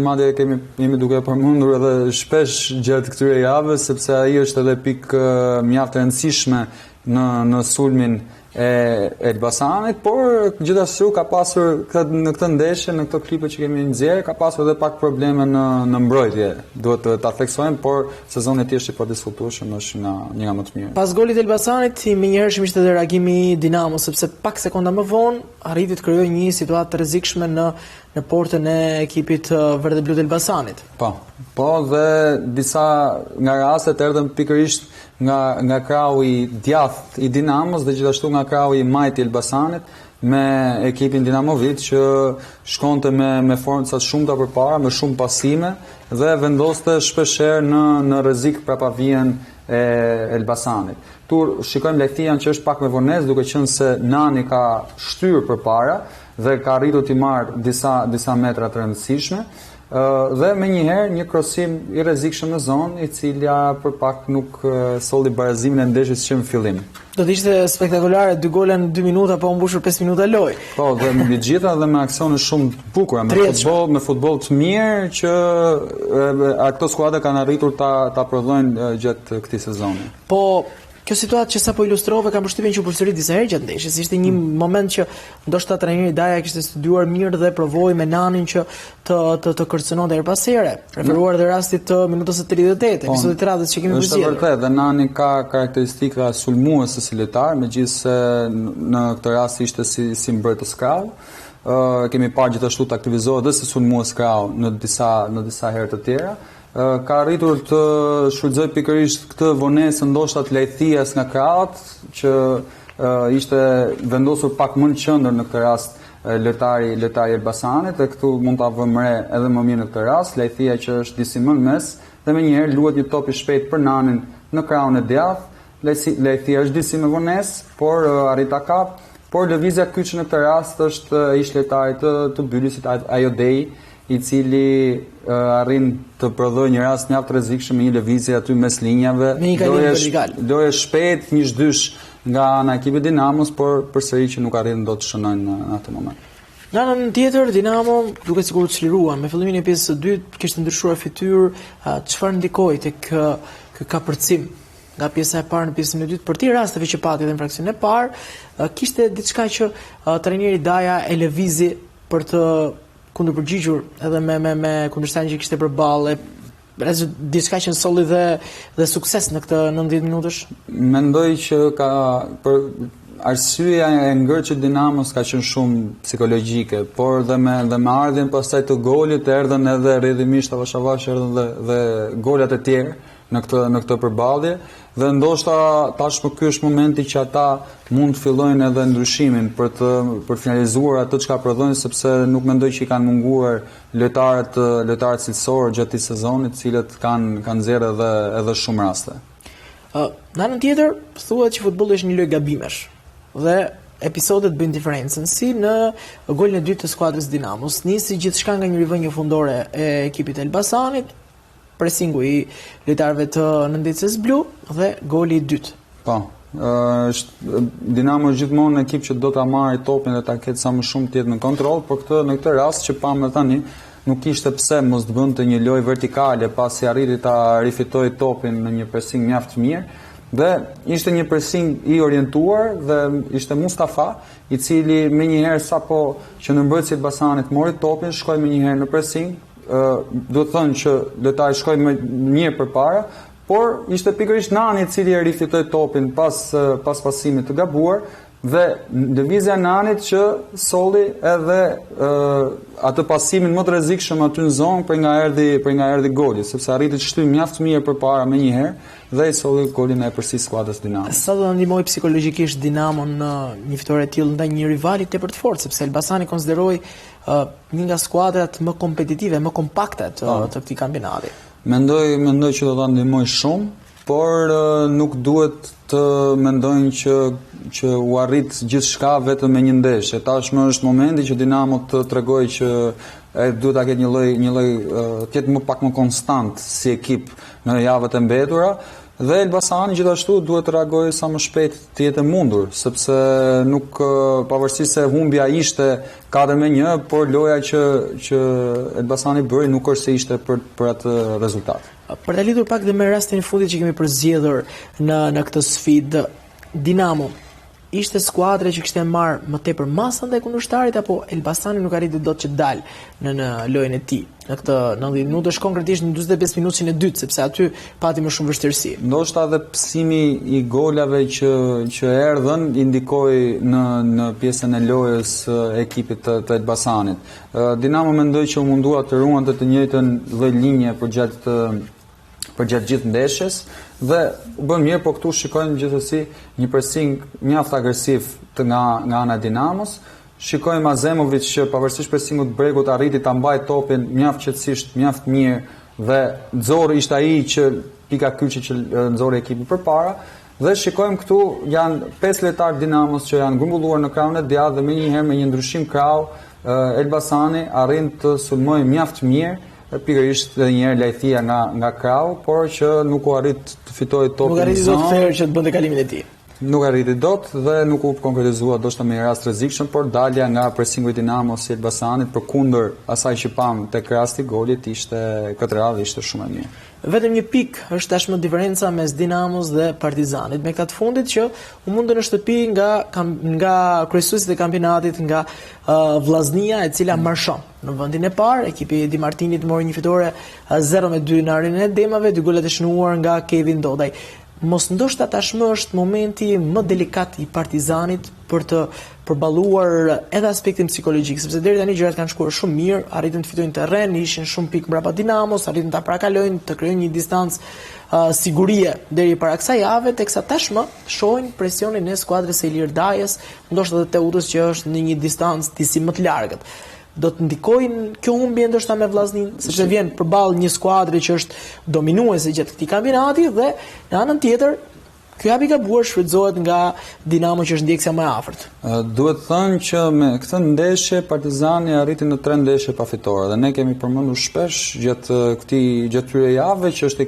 madje jemi duke përmendur edhe shpesh gjatë këtyre javëve, sepse ai është edhe pikë mjaft e rëndësishme në sulmin e Elbasanit, por gjithashtu ka pasur në këtë ndeshje, në këto klipe që kemi nxjerrë, ka pasur edhe pak probleme në mbrojtje. Duhet ta theksojmë, por sezoni i tij është i padiskutueshëm, është një nga më të mirë. Pas golit të Elbasanit, menjëherë ishte edhe reagimi i Dinamo, sepse pak sekonda më vonë arriti të krijojë një situatë të rrezikshme në portën e ekipit verdheblu të Elbasanit. Po dhe disa nga rastet erdhën pikërisht nga krau i djathtë i Dinamos dhe gjithashtu nga krau i majtë i Elbasanit me ekipin Dinamovit që shkonte me forca shumëta përpara, me shumë pasime dhe vendoste shpeshherë në rrezik prapavijen e Elbasanit. Tu shikojmë Lajthian që është pak me vonesë, duke qenë se Nani ka shtyrë përpara dhe ka arritur t'i marrë disa metra të rëndësishme. Dhe me njëherë një krosim i rrezikshëm në zonë, i cila për pak nuk solli barazimin e ndeshjes që në fillim. Do të ishte spektakolare 2 gola në 2 minuta, pa u mbushur 5 minuta lojë. Po, dhe me gjitha dhe me aksione shumë të bukura, me futboll të mirë që këto skuadra kanë arritur ta prodhojnë gjatë këtij sezoni. Po, kjo situatë që sapo ilustrove kam përshtypjen që u përsërit disa herë gjatë ndeshjes. Ishte një moment që ndoshta trajneri Daja kishte studiuar mirë dhe provoi me Nanin që të kërcënonte her pas here. Referuar dhe rastit të minutës së 38, episodit të radhës që kemi përzier. Është vërtet, dhe Nani ka karakteristika sulmuese si lojtar, megjithëse në këtë rast ishte si mbrojtës krau. Kemi parë gjithashtu të aktivizohet dhe si sulmues krau në disa herë të tjera. Ka arritur të shfrytëzoj pikërisht këtë vonesë ndoshta të Lajthias nga kraut, që ishte vendosur pak më në qendër në këtë rast lojtari i Elbasanit, dhe këtu mund ta vëmë re edhe më mirë në këtë rast, Lajthia që është disi më në mes dhe menjëherë luhet një top i shpejt për Nanin në kraun e djathtë. Lajthia është disi me vonesë, por arrit ta kap, por lëvizja kyçe në këtë rast është ish lojtari të Bylisit Ajodei, i cili arrin të prodhojë një rast mjaft rrezikshëm me një lëvizje aty mes linjave. Lojë shpejt, 1-2 nga ana e ekipit Dinamos, por përsëri që nuk arrin dot të shënojnë në atë moment. Në anën tjetër, Dinamo duket sikur të çliruan. Me fillimin e pjesës së dytë kishte ndryshuar fytyrë, çfarë ndikoi tek ky kapërcim nga pjesa e parë në pjesën e dytë për të rasteve që pati edhe në fraksionin e parë, kishte diçka që trajneri Daja e lëvizi për të kundërpërgjigjur edhe me kundërshtarin që kishte përballë, diçka që solli dhe sukses në këtë 90 minutash. Mendoj që ka arsyeja e ngërë që Dinamos ka qenë shumë psikologjike, por dhe me ardhjen pastaj të golit erdhën edhe rrjedhimisht avash erdhën dhe golat e tjerë në këtë përballje, dhe ndoshta tashmë ky është momenti që ata mund të fillojnë edhe ndryshimin për finalizuar atë çka prodhojnë, sepse nuk mendoj që i kanë munguar lojtarët cilësorë gjatë këtij sezoni, të cilët kanë nxjerrë edhe shumë raste. Në anën tjetër, thuhet që futbolli është një lojë gabimesh. Dhe episodet bëjnë diferencën, si në golin e dytë të skuadrës Dinamos, nisi gjithçka nga një rivënjë fundore e ekipit Elbasanit, presingu i lojtarëve të nëndecës blu dhe goli i dytë. Po, Dinamo është gjithmonë në ekip që do ta marrë topin dhe ta ketë sa më shumë të jetë në kontroll, por në këtë rast që pamë tani nuk kishte pse mos të bënte një lojë vertikale pasi arriti ta rifitoi topin në një pressing mjaft mirë. Dhe ishte një pressing i orientuar dhe ishte Mustafa, i cili menjëherë sapo që në mbrojtësi të Elbasanit mori topin, shkoi menjëherë në pressing, do të thënë që lojtari shkoi më mirë përpara, por ishte pikërisht Nani i cili e rifitoi topin pas pasimit të gabuar, dhe lëvizja e Nanit që solli edhe atë pasimin më të rrezikshëm aty në zonë për nga erdhi goli, sepse arriti të shtyjë mjaft mirë përpara menjëherë dhe i solli golin e përsi skuadrës Dinamo. Sa do ndihmoi psikologjikisht Dinamo në një fitore e tillë ndaj një rivali tepër të fortë, sepse Elbasani konsideroi një nga skuadrat më kompetitive, më kompakte të këtij kampionati. Mendoj që do ta ndihmoj shumë, por nuk duhet të mendojnë që u arrit gjithçka vetëm me një ndeshje. Tashmë është momenti që Dinamo të tregojë që duhet ta ketë një lloj të jetë më pak më konstant si ekip në javët e mbetura, dhe Elbasani gjithashtu duhet të reagojë sa më shpejt të jetë mundur, sepse nuk pavarësisht se humbja ishte 4-1, por loja që Elbasani bëri nuk është se ishte për atë rezultat. Për të lidhur pak dhe me rastin e fundit që kemi përzgjedhur në këtë sfidë, Dinamo ishte skuadra që kishte marrë më tepër masën ndaj kundërshtarit, apo Elbasani nuk arriti dot që dalë në lojën e tij në këtë 90 minutash, konkretisht në 45 minutën e dytë, sepse aty pati më shumë vështirësi. Ndoshta edhe psimi i golave që erdhën indikoi në pjesën e lojës e ekipit të Elbasanit. Dinamo mendoi që u mundua të ruante të njëjtën lloj linje për gjatë gjithë ndeshjes dhe u bën mirë, po këtu shikojmë gjithsesi një pressing mjaft agresiv nga ana e Dinamos. Shikojmë Azemovic që pavarësisht pressingut të bregut arriti ta mbajë topin mjaft qetësisht, mjaft mirë, dhe Nxorri ishte ai që pika kyçe që nxorri ekipin përpara. Dhe shikojmë këtu janë 5 lojtarë Dinamos që janë grumbulluar në krahun e djathtë dhe menjëherë me një ndryshim krahu Elbasani arrin të sulmojë mjaft mirë, pikërisht edhe një herë lajthia nga krahu, por që nuk u arrit të fitojë topin. Nuk arriti dot herë që të bënte kalimin e tij. Nuk arriti dot dhe nuk u konkretizua ndoshta me një rast rrezikshëm, por dalja nga pressingu i Dinamos si Elbasanit përkundër asaj që pam tek rasti golit këtë radhë ishte shumë e mirë. Vetëm një pikë është tashmë diferenca mes Dinamos dhe Partizanit, me këtë fundit që u mundën në shtëpi nga kryesuesit e kampionatit, nga Vllaznia, e cila marshon. Në vendin e parë, ekipi Di Martinit mori një fitore 0-2 në arenën e Demave, 2 golet e shënuar nga Kevin Dodaj. Mos ndoshta tashmë është momenti më delikat i Partizanit për të përballuar edhe aspektin psikologjik, sepse deri tani gjërat kanë shkuar shumë mirë, arritën të fitojnë terren, ishin shumë pikë mbrapa Dinamos, arritën ta parakalojnë, të krijojnë një distancë sigurie deri para kësaj jave, teksa tashmë shohin presionin e skuadrës së Ilir Dajës, ndoshta edhe Teutës që është në një distancë disi më të largët. Do të ndikojnë kjo humbje ndoshta me Vllaznin, sepse vjen përballë një skuadre që është dominuese gjatë këtij kampionati dhe në anën tjetër ky hap i gabuar shfrytëzohet nga Dinamo që është ndjekësja më e afërt. Duhet thënë që me këtë ndeshje Partizani arriti në 3 ndeshje pa fitore dhe ne kemi përmendur shpesh gjatë këtyre javëve që është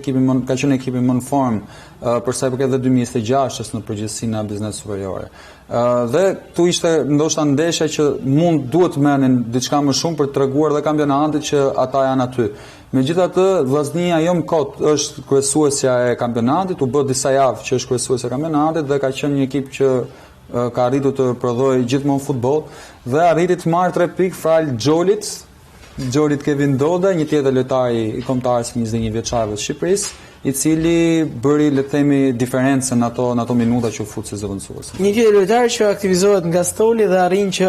ka qenë ekipi më në formë për sa i përket edhe 2026-s në përgjithësi në biznes superiore. Dhe tu ishte ndoshta ndeshja që duhet merrnin diçka më shumë për të treguar dhe kampionatit që ata janë aty. Megjithatë, Vllaznia jo më kot është kryesuesja e kampionatit, u bë disa javë që është kryesuesja e kampionatit dhe ka qenë një ekip që ka arritur të prodhojë gjithmonë futboll dhe arriti të marrë 3 pikë fal Xholit Kevin Doda, një tjetër lojtar i kombëtarës 21 vjeçarëve të Shqipërisë, i cili bëri le të themi diferencën në ato minuta që u fut si zëvendësues. Një tjetër lojtar që aktivizohet nga Stoli dhe arrin që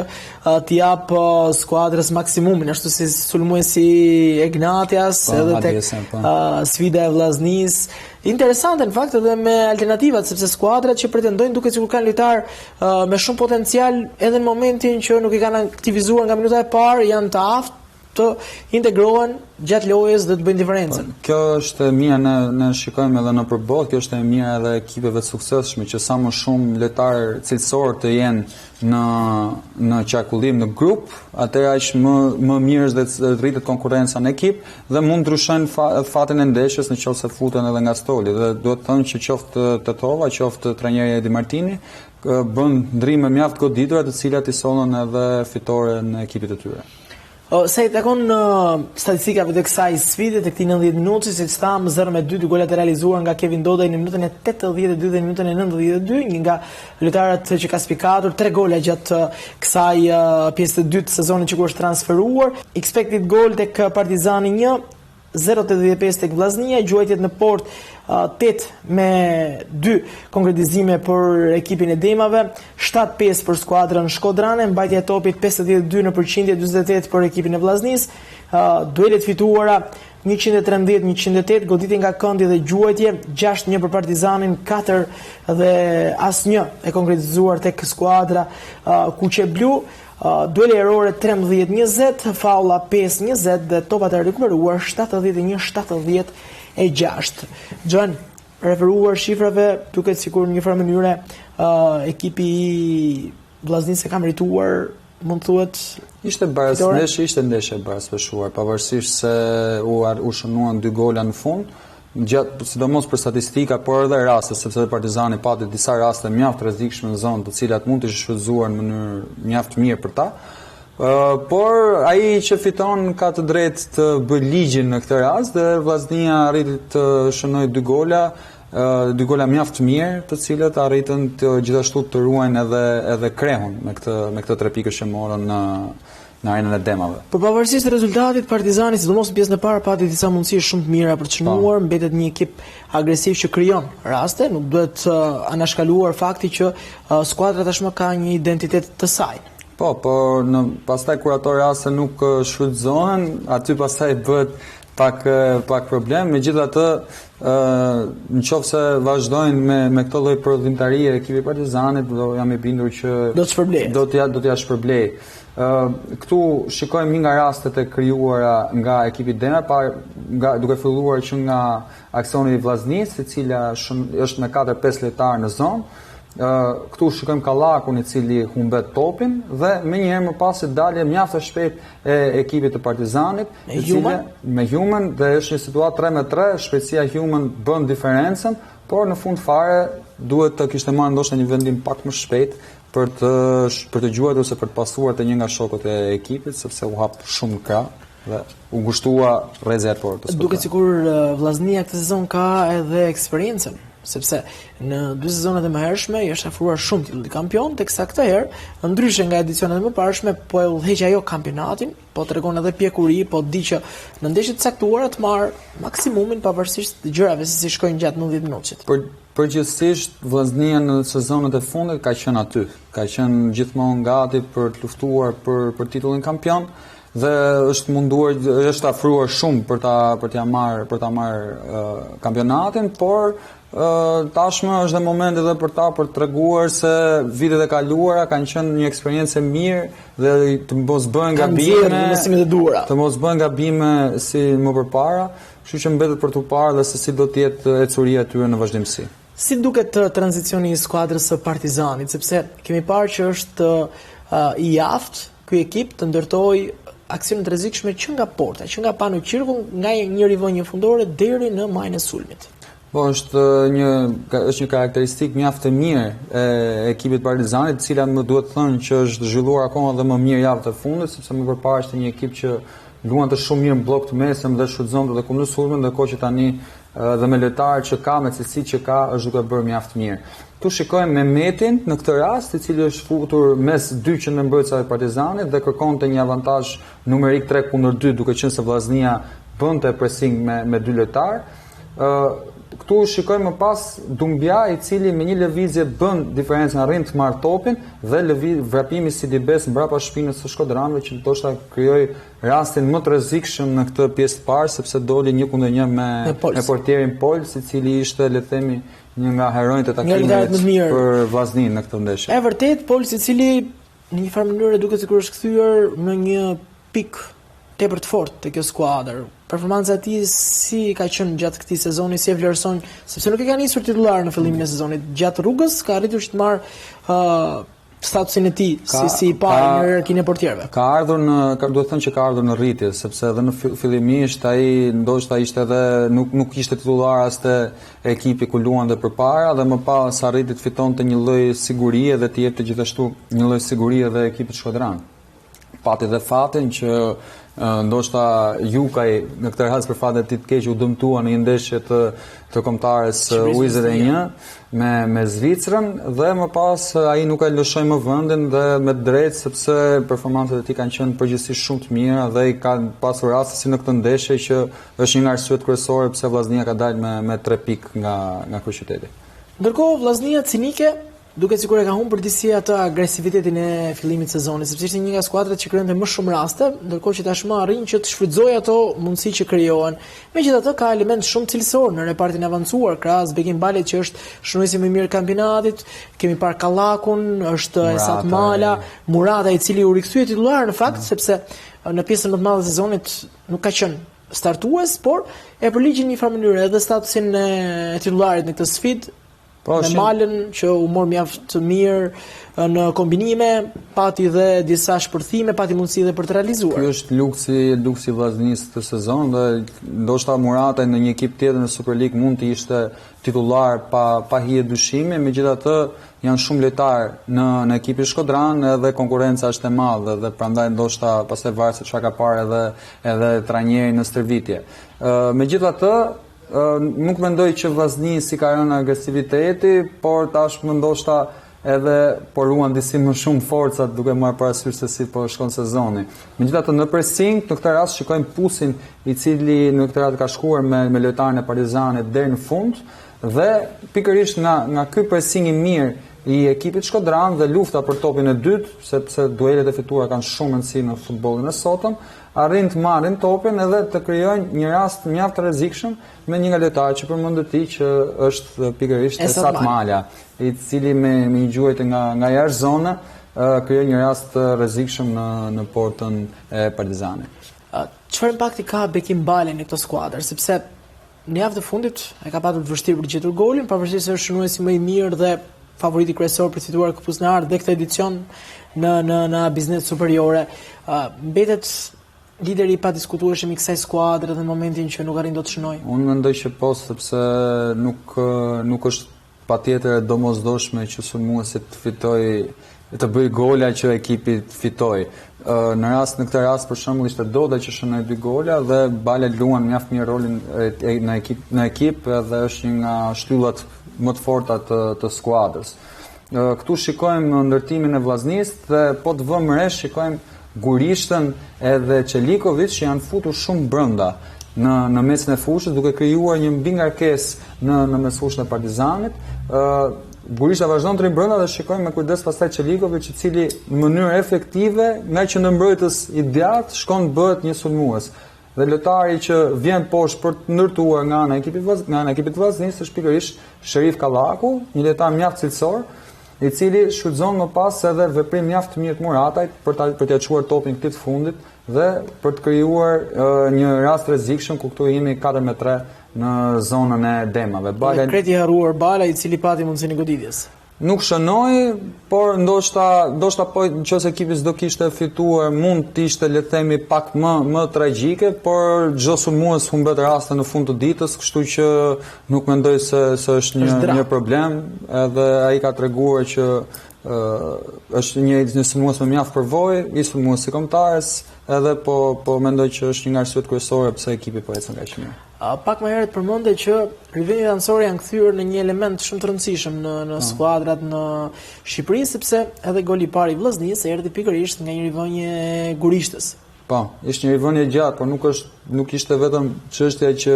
t'i jap skuadrës maksimumin, ashtu si sulmuesi Ignatias edhe tek sfida e Vllaznisë. Interesante në fakt edhe me alternativat, sepse skuadrat që pretendojnë duke sikur kanë lojtar me shumë potencial edhe në momentin që nuk i kanë aktivizuar nga minuta e parë janë të aftë të integrohen gjatë lojës dhe të bëjnë diferencën. Kjo është e mirë, ne shikojmë edhe në përballë, kjo është e mirë edhe ekipeve të suksesshme që sa më shumë lojtarë cilësor të jenë në qarkullim në grup, atëherë aq më mirë është dhe rritet konkurrenca në ekip dhe mund ndryshojnë fatin e ndeshjes nëse futen edhe nga Stoli. Dhe duhet të thënë që qoftë Tetova, qoftë trajneri Edi Martini bën ndrime mjaft goditura të cilat i sollën edhe fitore në ekipit e tyre. Sa i takon statistikave të kësaj sfide të këtij 90 minuti, siç tham 0-2 dy golat e realizuar nga Kevin Doda në minutën e 82 dhe në minutën e 92, një nga lojtarët që ka spikatur 3 gola gjatë kësaj pjesë të dytë të sezonit që ku është transferuar. Expected goal tek Partizani 1, 0.85 tek Vllaznia, gjuajtjet në port 8-2 konkretizime për ekipin e Demave, 7-5 për skuadrën shkodrane, mbajtja e topit 52 në përqindje, 48 për ekipin e Vllaznisë, duelet fituara 113-108, goditje nga këndi dhe gjuajtje, 6-1 për Partizanin, 4 dhe asnjë e konkretizuar tek skuadra kuqe blu. Duele erore 13-20, faula 5-20 dhe topat e rikuperuar 71-76. Gjon, referuar shifrave, duket sikur në një farë mënyre ekipi i Vllaznisë ka merituar, mund thuhet, ishte ndeshje e baraspeshuar, pavarësisht se u shënuan 2 gola në fund. Sidomos për statistika, por edhe raste, sepse Partizani pati disa raste mjaft rrezikshme në zonë, të cilat mund të shfrytëzuar në mënyrë mjaft mirë për ta. Por ai që fiton ka të drejtë të bëjë ligjin në këtë rast dhe Vllaznia arriti të shënojë 2 gola mjaft mirë, të cilat arritën të gjithashtu të ruajnë edhe krehun me këtë 3 pikë që morën në arenën e Demave. Por pavarësisht rezultatit, Partizani, sidomos në pjesën e parë, pati disa mundësi shumë të mira për të çnuar, mbetet një ekip agresiv që krijon raste, nuk duhet anashkaluar fakti që skuadra tashmë ka një identitet të saj. Por pastaj kur ato raste nuk shfrytëzohen, aty pastaj bëhet pak problem. Megjithatë, nëse vazhdojnë me këtë lloj prodhimtarie ekipi i Partizanit, jam i bindur që do t'ja shpërblej. Këtu shikojmë një nga rastet e krijuara nga ekipi Demave, duke filluar që nga aksioni i Vllaznisë, e cila është me 4-5 lojtarë në zonë. Këtu shikojmë Kallakun i cili humbet topin dhe menjëherë më pas dalje mjaft e shpejt e ekipit të Partizanit me Human dhe është një situatë 3-3, shpejtësia Human bën diferencën, por në fund fare duhet të kishte marrë ndoshta një vendim pak më shpejt për të gjuajtur ose për të pasuar të një nga shokët e ekipit, sepse u hap shumë krah dhe u ngushtua rrezet por të duket sikur Vllaznia këtë sezon ka edhe eksperiencën, sepse në 2 sezonet e mëhershme i është afruar shumë titulli kampion, teksa këtë herë, ndryshe nga edicionet e mëparshme, po e udhëheq ajo kampionatin, po tregon edhe pjekuri, po di që në ndeshjet e caktuara të marr maksimumin pavarësisht të gjërave se si shkojnë gjatë 90 minutit. Përgjithsisht, Vllaznia në sezonet e fundit ka qenë aty, ka qenë gjithmonë gati për të luftuar për titullin kampion dhe është afruar shumë për ta marrë kampionatin, por tashmë është dhe moment edhe për të treguar se vitet e kaluara kanë qenë një eksperiencë mirë dhe të mos bëhen gabime si më përpara, kështu që mbetet për t'u parë dhe se si do të jetë ecuria e tyre në vazhdimsi. Si duket tranzicioni i skuadrës së Partizanit, sepse kemi parë që është i aftë ky ekip të ndërtojë aksione të rrezikshme që nga porta, që nga pano qirkull, nga një rivënje fundore deri në majën e sulmit. Po, është një karakteristikë mjaft e mirë e ekipit Partizanit, e cila më duhet thënë që është zhvilluar akoma dhe më mirë javët e fundit, sepse më përpara ishte një ekip që luante shumë mirë në blok të mesëm dhe shfrytëzonte edhe kundër sulmit, ndërkohë që tani dhe me lojtarët që ka, me cilësitë që ka, është duke bërë mjaft mirë. Tu shikojmë Mehmetin në këtë rast, i cili është futur mes dy qendërmbrojtësave të Partizanit dhe kërkonte një avantazh numerik 3-2, duke qenë se Vllaznia bënte pressing me dy lojtarë. Këtu shikojmë më pas Dumbia, i cili me një lëvizje bën diferencën, arrin të marrë topin dhe vrapimi si Dibes mbrapa shpinës së Shkodranëve që ndoshta krijoi rastin më të rrezikshëm në këtë pjesë të parë, sepse doli 1-1 me portierin Pols, i cili ishte, le të themi, një nga heronjtë e takimit për Vllaznin në këtë ndeshje. E vërtet, Pols, i cili në një farë mënyrë duket sikur është kthyer në një pikë tepër të fortë te kjo skuadër. Performanca e tij si ka qenë gjatë këtij sezoni, si e vlerëson, sepse nuk e ka nisur titullar në fillimin e sezonit. Gjatë rrugës ka arritur të marrë statusin e tij si i parë në hierarkinë e portierëve. Duhet thënë që ka ardhur në rritje, sepse edhe në fillimisht ai ndoshta ishte edhe nuk ishte titullar as te ekipi ku luante përpara dhe më pas arriti të fitonte një lloj sigurie dhe të jepte gjithashtu një lloj sigurie edhe ekipit Shkodran. Pati dhe fatin që ndoshta Jukaj në këtë rast për fatin e tij të keq u dëmtua në një ndeshje të kombëtares U21 me Zvicrën dhe më pas ai nuk e lëshoi më vendin dhe me drejt, sepse performancat e tij kanë qenë përgjithsisht shumë të mira dhe i kanë pasur raste si në këtë ndeshje që është një nga arsyet kryesore pse Vllaznia ka dalë me 3 pikë nga Kryeqyteti. Ndërkohë Vllaznia cinike duket sikur e ka humbur disi atë agresivitetin e fillimit të sezonit, sepse ishte një nga skuadrat që krijonte më shumë raste, ndërkohë që tashmë arrin që të shfrytëzojë ato mundësi që krijohen. Megjithatë ka element shumë cilësor në repartin e avancuar, krahas Bekim Balet që është shënuesi më i mirë i kampionatit, kemi parë Kallakun, është Esat Mala, Murata, i cili u rikthye titullar në fakt, sepse në pjesën më të madhe të sezonit nuk ka qenë startues, por e përligjën në një farë mënyrë edhe statusin e titularit në këtë sfidë. Me Malën që u mor mjaft të mirë në kombinime, pati dhe disa shpërthime, pati mundësi dhe për të realizuar. Ky është luksi Vllaznisë këtë sezon dhe ndoshta Murata në një ekip tjetër në Super League mund të ishte titullar pa hije dyshimi, megjithatë janë shumë lojtarë në ekipin Shkodran edhe konkurenca është e madhe dhe prandaj ndoshta pastaj varet se çfarë ka parë edhe trajneri në stërvitje. Megjithatë nuk mendoj që Vllazni si ka rënë agresiviteti, por tashmë ndoshta edhe poruan disi më shumë forcat duke marrë parasysh se si po shkon sezoni. Megjithatë në pressing në këtë rast shikojmë Pusin, i cili në këtë rast ka shkuar me lojtarin e Partizanit deri në fund dhe pikërisht nga ky pressing i mirë i ekipit Shkodran dhe lufta për topin e dytë, sepse duelet e fituara kanë shumë rëndësi në futbollin e sotëm, arrin të marrin topin edhe të krijojnë një rast mjaft të rrezikshëm me një nga lojtarët që përmendet ti që është pikërisht Esat Mala, i cili me një gjuajtë nga jashtë zone krijon një rast të rrezikshëm në portën e Partizanit. Çfarë impakti ka Bekim Bale në këtë skuadër, sepse në javën e fundit e ka patur të vështirë për të gjetur golin, pavarësisht se është shënuesi më i mirë dhe favoriti kryesor për të fituar kupën dhe këtë edicion në biznes superiore. Mbetet lideri pa diskutueshëm i kësaj skuadre dhe në momentin që nuk arrin dot të shënojë. Unë mendoj që po, sepse nuk është patjetër e domosdoshme që sulmuesi të bëj gola që ekipi të fitojë. Në këtë rast për shembull ishte Doda që shënoi 2 gola dhe Bale luan mjaft mirë rolin në ekip dhe është një nga shtyllat më të forta të skuadrës. Këtu shikojmë ndërtimin e Vllaznisë dhe po të vëmë re shikojmë Gurishtën edhe Çelikovic që janë futur shumë brenda në mesin e fushës duke krijuar një mbingarkesë në mesfushën e Partizanit. Gurishtëa vazhdon të rri brenda dhe shikojmë me kujdes pastaj Çelikovic, i cili në mënyrë efektive nga qendërmbrojtës i djathtë shkon bëhet një sulmues. Dhe lojtari që vjen poshtë për të ndërtuar nga ana e ekipit Vllaznisë është pikërisht Sherif Kallaku, një lojtar mjaft cilësor, i cili shfrytëzon më pas edhe veprim mjaft të mirë të Muratajt për t'ia çuar topin këtë fundit dhe për të krijuar një rast rrezikshëm ku këtu jemi 4-3 në zonën e demave. Kreti harruar Bala, I cili pati mundësinë e goditjes. Nuk shënoi, por ndoshta po nëse ekipi s'do kishte fituar, mund të ishte le të themi pak më tragjike, por çdo sulmues humbet raste në fund të ditës, kështu që nuk mendoj se është një problem, edhe ai ka treguar që është një sulmues me mjaft përvojë, I sulmues si kombëtarës, edhe po mendoj që është një nga arsyet kryesore pse ekipi po ecën kaq mirë. Pak më herët përmendë që rivendit anësor janë kthyer në një element shumë të rëndësishëm në skuadrat në Shqipëri, sepse edhe goli I parë I Vllaznisë erdhi pikërisht nga një rivënje Gurishtës. Po, ishte një rivënje gjatë, por nuk ishte vetëm çështja që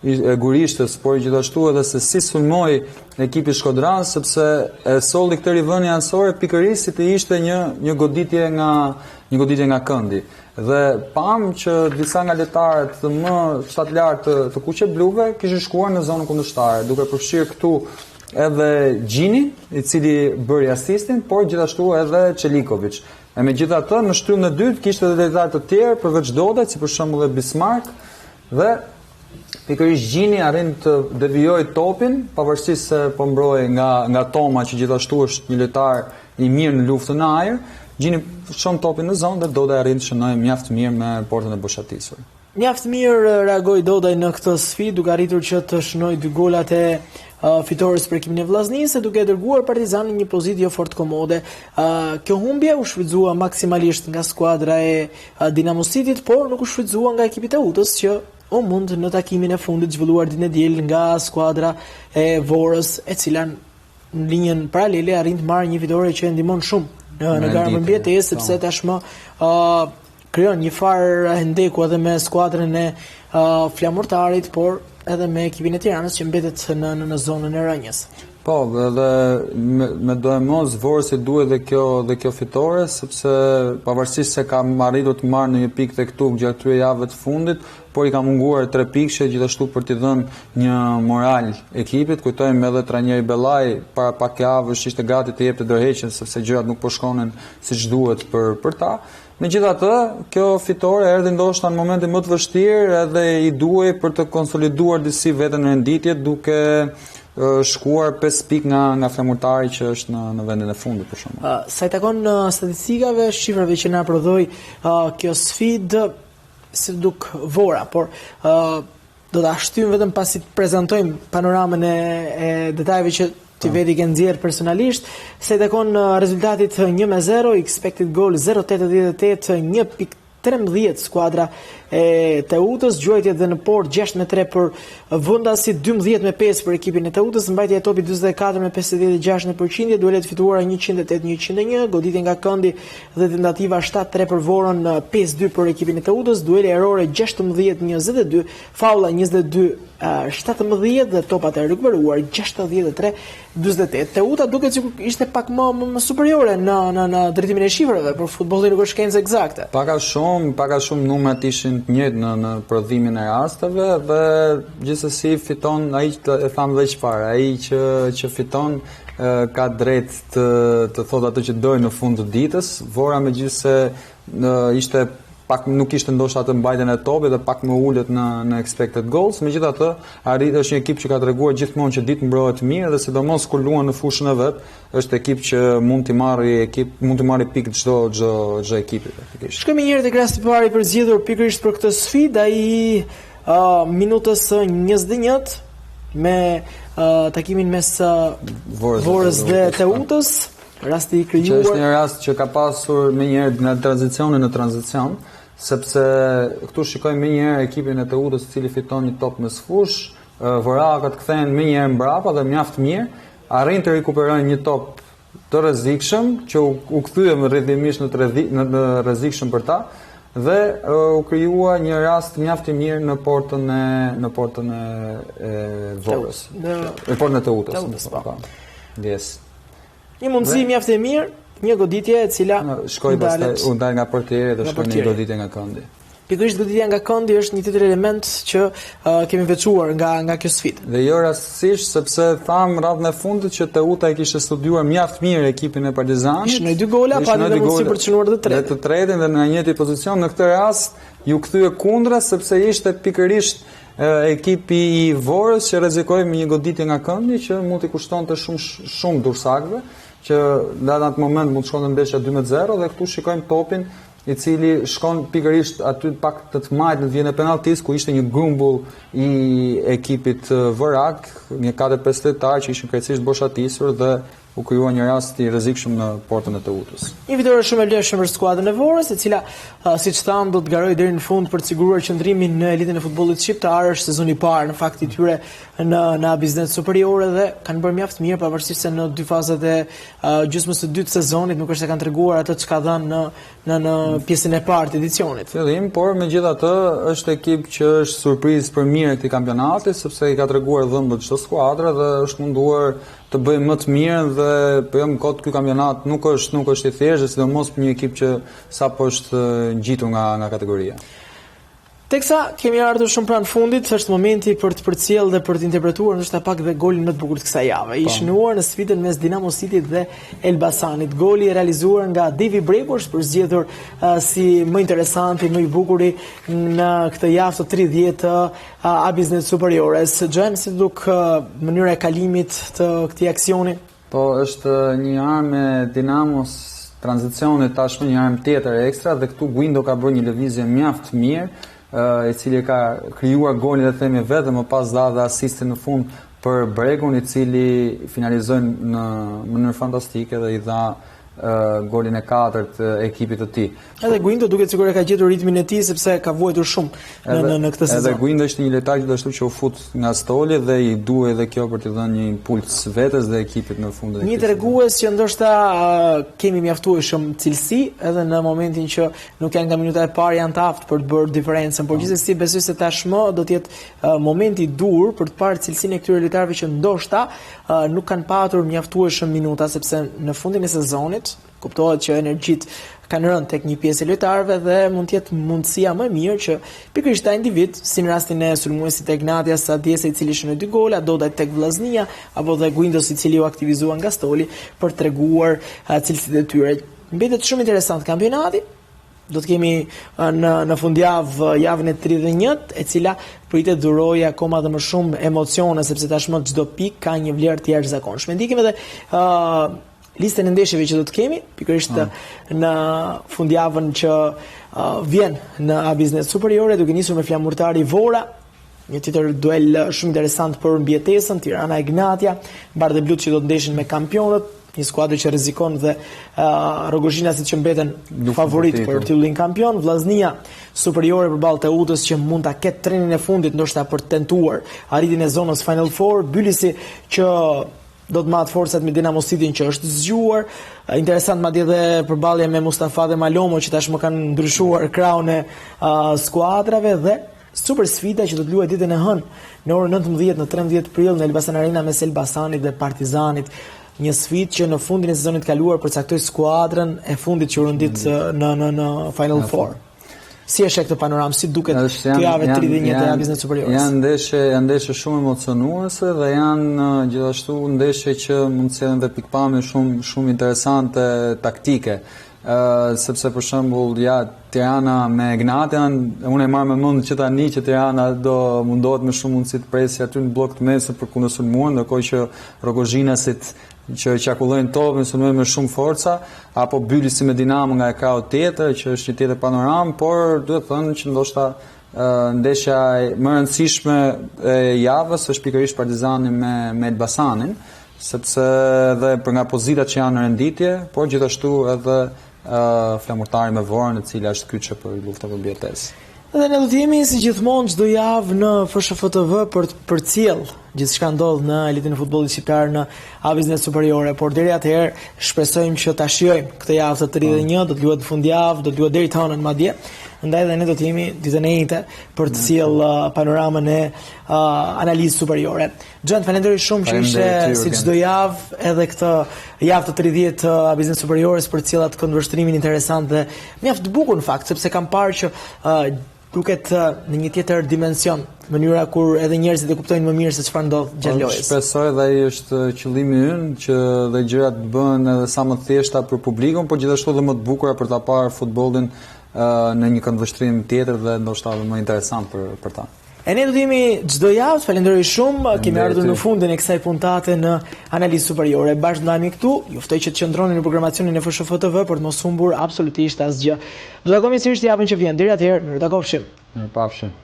e Gurishtës, por gjithashtu edhe se si sulmoi ekipi Shkodran, sepse e solli këtë rivënje anësore pikërisht si të ishte një goditje nga këndi. Dhe pam që disa nga lojtarët më fshat lart të kuqe bluve kishin shkuar në zonën kundërshtare, duke përfshirë këtu edhe Gjini, I cili bëri asistin, por gjithashtu edhe Çeliković. E megjithatë, në shtyllën e dytë kishte edhe lojtarë të tjerë përveç Dodajt, si për shembull e Bismarck, dhe pikërisht Gjini arrin të devijojë topin, pavarësisht se po mbrojë nga Toma, që gjithashtu është një lojtar I mirë në luftën në ajër. Gjini shon topin në zonë dhe Dodaj arrin të shënojë mjaft mirë me portën e boshatisur. Mjaft mirë reagoi Dodaj në këtë sfidë, duke arritur që të shënojë 2 golat e fitores për ekipin e Vllaznisë, duke dërguar Partizanin në një pozitë jo fort komode. Kjo humbje u shfrytëzua maksimalisht nga skuadra e Dinamo Cityt, por nuk u shfrytëzua nga ekipi I Teutës, që u mund në takimin e fundit zhvilluar ditën e diel nga skuadra e Vorës, e cila në linjën paralele arrin të marrë një fitore që e ndihmon shumë në garën për mbijetesë, sepse tashmë krijon një farë hendeku edhe me skuadrën e flamurtarit, por edhe me ekipin e Tiranës që mbetet në zonën e rënjes. Po, edhe me dojmos Vorësi duhet dhe kjo fitore, sepse pavarësisht se ka arritur të marrë në një pikë tek këtu gjatë 3 javëve të fundit, por I ka munguar 3 pikë gjithashtu për t'i dhënë një moral ekipit. Kujtojmë edhe trajneri Bellaj para pak javësh ishte gati të jepte dorëheqjen sepse gjërat nuk po shkonin siç duhet për ta. Megjithatë, kjo fitore erdhi ndoshta në momentin më të vështirë edhe I duhej për të konsoliduar disi veten në renditje, duke shkuar 5 pikë nga Flamurtari që është në vendin e fundit për shembull. Sa I takon statistikave, shifrave që na prodhoi kjo sfidë, si duk Vora, por do ta shtym vetëm pasi të prezantojmë panoramën e detajeve që ti veti ke nxjerr personalisht. Se I takon rezultatit 1-0, expected goal 0.88, 1.13 skuadra e Teutës, gjuajtje dhe në port 6-3 për vendasit, 12-5 për ekipin e Teutës, mbajtja e topit 44 me 56%, duelet fituara 108-101, goditje nga këndi dhe tentativa 7-3 për Vorën, 5-2 për ekipin e Teutës, duele errore 16-22, faula 22-17 dhe topat e rikuperuar 63-48. Teuta duket që ishte pak më superiore në drejtimin e shifrave, por futbolli nuk është shkencë eksakte. Paka shumë numrat ishin të njëjtë në prodhimin e rasteve dhe gjithsesi fiton ai e tham dhe çfarë, ai që fiton ka drejt të thotë atë që dojë në fund të ditës. Vora megjithse ishte pak nuk ishte ndoshta atë mbajtjen e topit dhe pak më ulët në expected goals, megjithatë është një ekip që ka treguar gjithmonë që ditë mbrohet mirë dhe sidomos kur luan në fushën e vet, është ekip që mund të marrë pikë çdo ekipi praktikisht. Shkojmë një herë tek rasti I parë I përzgjedhur pikërisht për këtë sfidë, ai minutës 21 me takimin mes Vorës dhe Teutës, rasti I krijuar. Që është një rast që ka pasur menjëherë nga tranzicioni në tranzicion, sepse këtu shikojmë menjëherë ekipin e Teutës I cili fiton një top mes fush, vorakët kthehen menjëherë mbrapa dhe mjaft mirë, arrin të rikuperojnë një top të rrezikshëm që u kthye rrjedhimisht në rrezikshëm për ta dhe u krijua një rast mjaft I mirë në portën e Vorës. Në portën e Teutës. Yes. Një mundësi mjaft e mirë, një goditje e cila shkoi pastaj u dal nga portieri dhe shkoi një goditje nga këndi. Pikërisht goditja nga këndi është një tjetër element që kemi veçuar nga kjo sfidë. Dhe jo rastësisht sepse tham radhën e fundit që Teuta I kishte studiuar mjaft mirë ekipin e Partizanit. Ishte në 2 gola, pa edhe mundësi për të çuar të tretin. Dhe të tretin dhe në njëjtin pozicion në këtë rast ju kthye kundra sepse ishte pikërisht ekipi I Vorës që rrezikoi me një goditje nga këndi që mund t'i kushtonte shumë dursakëve, që në atë moment mund të shkonte ndeshja 2-0 dhe këtu shikojmë topin I cili shkon pikërisht aty pak të majtë në vjen e penaltis ku ishte një grumbull I ekipit Vërak, një 4-5 lojtarë që ishin krejtësisht boshatisur dhe u krijua një rast I rrezikshëm në portën e të Utës. Një fitore shumë e lëshme për skuadrën e Vorës, e cila siç thamë do të garojë deri në fund për të siguruar qëndrimin në elitën e futbollit shqiptar. Është sezoni I parë në fakt I tyre në biznes superiore dhe kanë bërë mjaft mirë pavarësisht se në dy fazat e gjysmës së dytë sezonit nuk është se kanë treguar atë çka dhanë në pjesën e parë të edicionit. Fillim, por megjithatë është ekip që është surprizë për mirë këtij kampionati sepse I ka treguar dhëmbët çdo skuadër dhe është munduar të bëjmë më të mirë dhe po jam kot ky kampionat nuk është I thjeshtë, sidomos për një ekip që sapo është ngjitur nga kategoria. Teksa kemi ardhur shumë pranë fundit, është momenti për të përcjellë dhe për të interpretuar ndoshta pak dhe golin më të bukur të kësaj jave. I shënuar në sfidën mes Dinamo City dhe Elbasanit. Goli I realizuar nga Devi Breku është përzgjedhur si më interesanti, më I bukuri në këtë javë të 30 a biznes superiores. Gjen, si duk mënyra e kalimit të këtij aksioni? Po, është një armë e Dinamos tranzicionit tashmë një armë tjetër ekstra dhe këtu Guindo ka bërë një lëvizje mjaft mirë. I cili ka krijuar golin dhe themi vetë më pas dha dhe asistin në fund për Bregun I cili finalizoi në mënyrë fantastike dhe I dha golin e 4 ekipit të tij. Edhe Guindo duket sikur e ka gjetur ritmin e tij sepse ka vuajtur shumë në këtë sezon. Edhe Guindo ishte një lojtar gjithashtu që u fut nga stoli dhe I duhej edhe kjo për t'i dhënë një impuls vetes dhe ekipit në fund. Një tregues që ndoshta kemi mjaftueshëm cilësi edhe në momentin që nuk janë nga minuta e parë janë të aftë për të bërë diferencën, por gjithsesi besoj se tashmë do të jetë momenti I dur për të parë cilësinë e këtyre lojtarëve që ndoshta nuk kanë patur mjaftueshëm minuta sepse në fundin e sezonit kuptohet që energjit kanë rënë tek një pjesë e lojtarëve dhe mund të jetë mundësia më e mirë që pikërisht ta individ, si në rastin e sulmuesit Ignatias Sadjese I cili shënoi 2 gola, Dodaj tek Vllaznia apo dhe Guindos I cili u aktivizua nga stoli për treguar cilësitë e tyre. Mbetet shumë interesant kampionati. Do të kemi në fundjavë javën e 31, e cila pritet durojë akoma dhe më shumë emocione sepse tashmë çdo pikë ka një vlerë të jashtëzakonshme. Ndikim edhe listën e ndeshjeve që do të kemi, pikërisht në fundjavën që vjen në A Biznes Superiore, duke nisur me flamurtari Vora, një tjetër duel shumë interesant për mbijetesën, Tirana Ignatia, Bardhe Blut që do të ndeshin me kampionët, një skuadër që rrezikon dhe Rogozhina si që mbeten favorit për titullin kampion, Vllaznia superiore përballë Teutës që mund ta ketë trenin e fundit ndoshta për të tentuar arritjen e zonës Final Four, Bylisi që do të matë forcat me Dinamo City që është zgjuar. Interesant madje edhe përballja me Mustafa dhe Malomo që tashmë kanë ndryshuar krahun e skuadrave dhe super sfida që do të luajë ditën e hënë në orën 19 në 13 prill në Elbasan Arena mes Elbasanit dhe Partizanit. Një sfidë që në fundin e sezonit kaluar përcaktoi skuadrën e fundit që u rendit në Final Four. Si është këtë panoramë, si duket kjo javë 31 e A Biznes Superiores? Janë ndeshje shumë emocionuese dhe janë gjithashtu ndeshje që mund të sjellin dhe pikpamje shumë interesante taktike. Sepse për shembull Tirana me Ignatian, unë e marr me mend që tani që Tirana do mundohet me shumë mundësi të presë aty në blok të mesit për kundër sulmuar, ndërkohë që Rogozhinasit që qarkullojnë topin sulmojnë me shumë forca, apo Bylisi me Dinamo nga e krahu tjetër, që është një tjetër panoramë, por duhet thënë që ndoshta ndeshja më e rëndësishme e javës është pikërisht Partizani me Elbasanin, sepse edhe për nga pozitat që janë në renditje, por gjithashtu edhe flamurtari me Vorën, e cila është kyçe për luftën për mbijetesë. Dhe ne do të jemi si gjithmonë çdo javë në FSHFTV për të përcjell gjithçka ndodh në elitën e futbollit shqiptar në A Biznes Superiore, por deri atëherë shpresojmë që ta shijojmë këtë javë të 31, do të luhet në fundjavë, do të luhet deri të hënën madje. Ndaj dhe ne do të jemi ditën e njëjtë për të sjell panoramën e analizës superiore. Xhan, falenderoj shumë që ishe si çdo javë edhe këtë javë të 30 A Biznes Superiores për të sjellë atë këndvështrimin interesant dhe mjaft bukur në fakt, sepse kam parë që duket në një tjetër dimension, mënyra kur edhe njerëzit e kuptojnë më mirë se çfarë ndodh gjatë lojës. Shpresoj dhe ai është qëllimi ynë që dhe gjërat bëhen edhe sa më thjeshta për publikun, por gjithashtu edhe më të bukura për ta parë futbollin në një këndvështrim tjetër dhe ndoshta më interesant për ta. E ne do të jemi çdo javë, falenderoj shumë, kemi ardhur në fundin e kësaj puntate në analizë superiore. Bashkë ndajemi këtu, ju ftoj që të qëndroni në programacionin e FSHF TV për të mos humbur absolutisht asgjë. Do të takojmë sërish javën që vjen. Deri atëherë, mirë takofshim. Mirupafshim.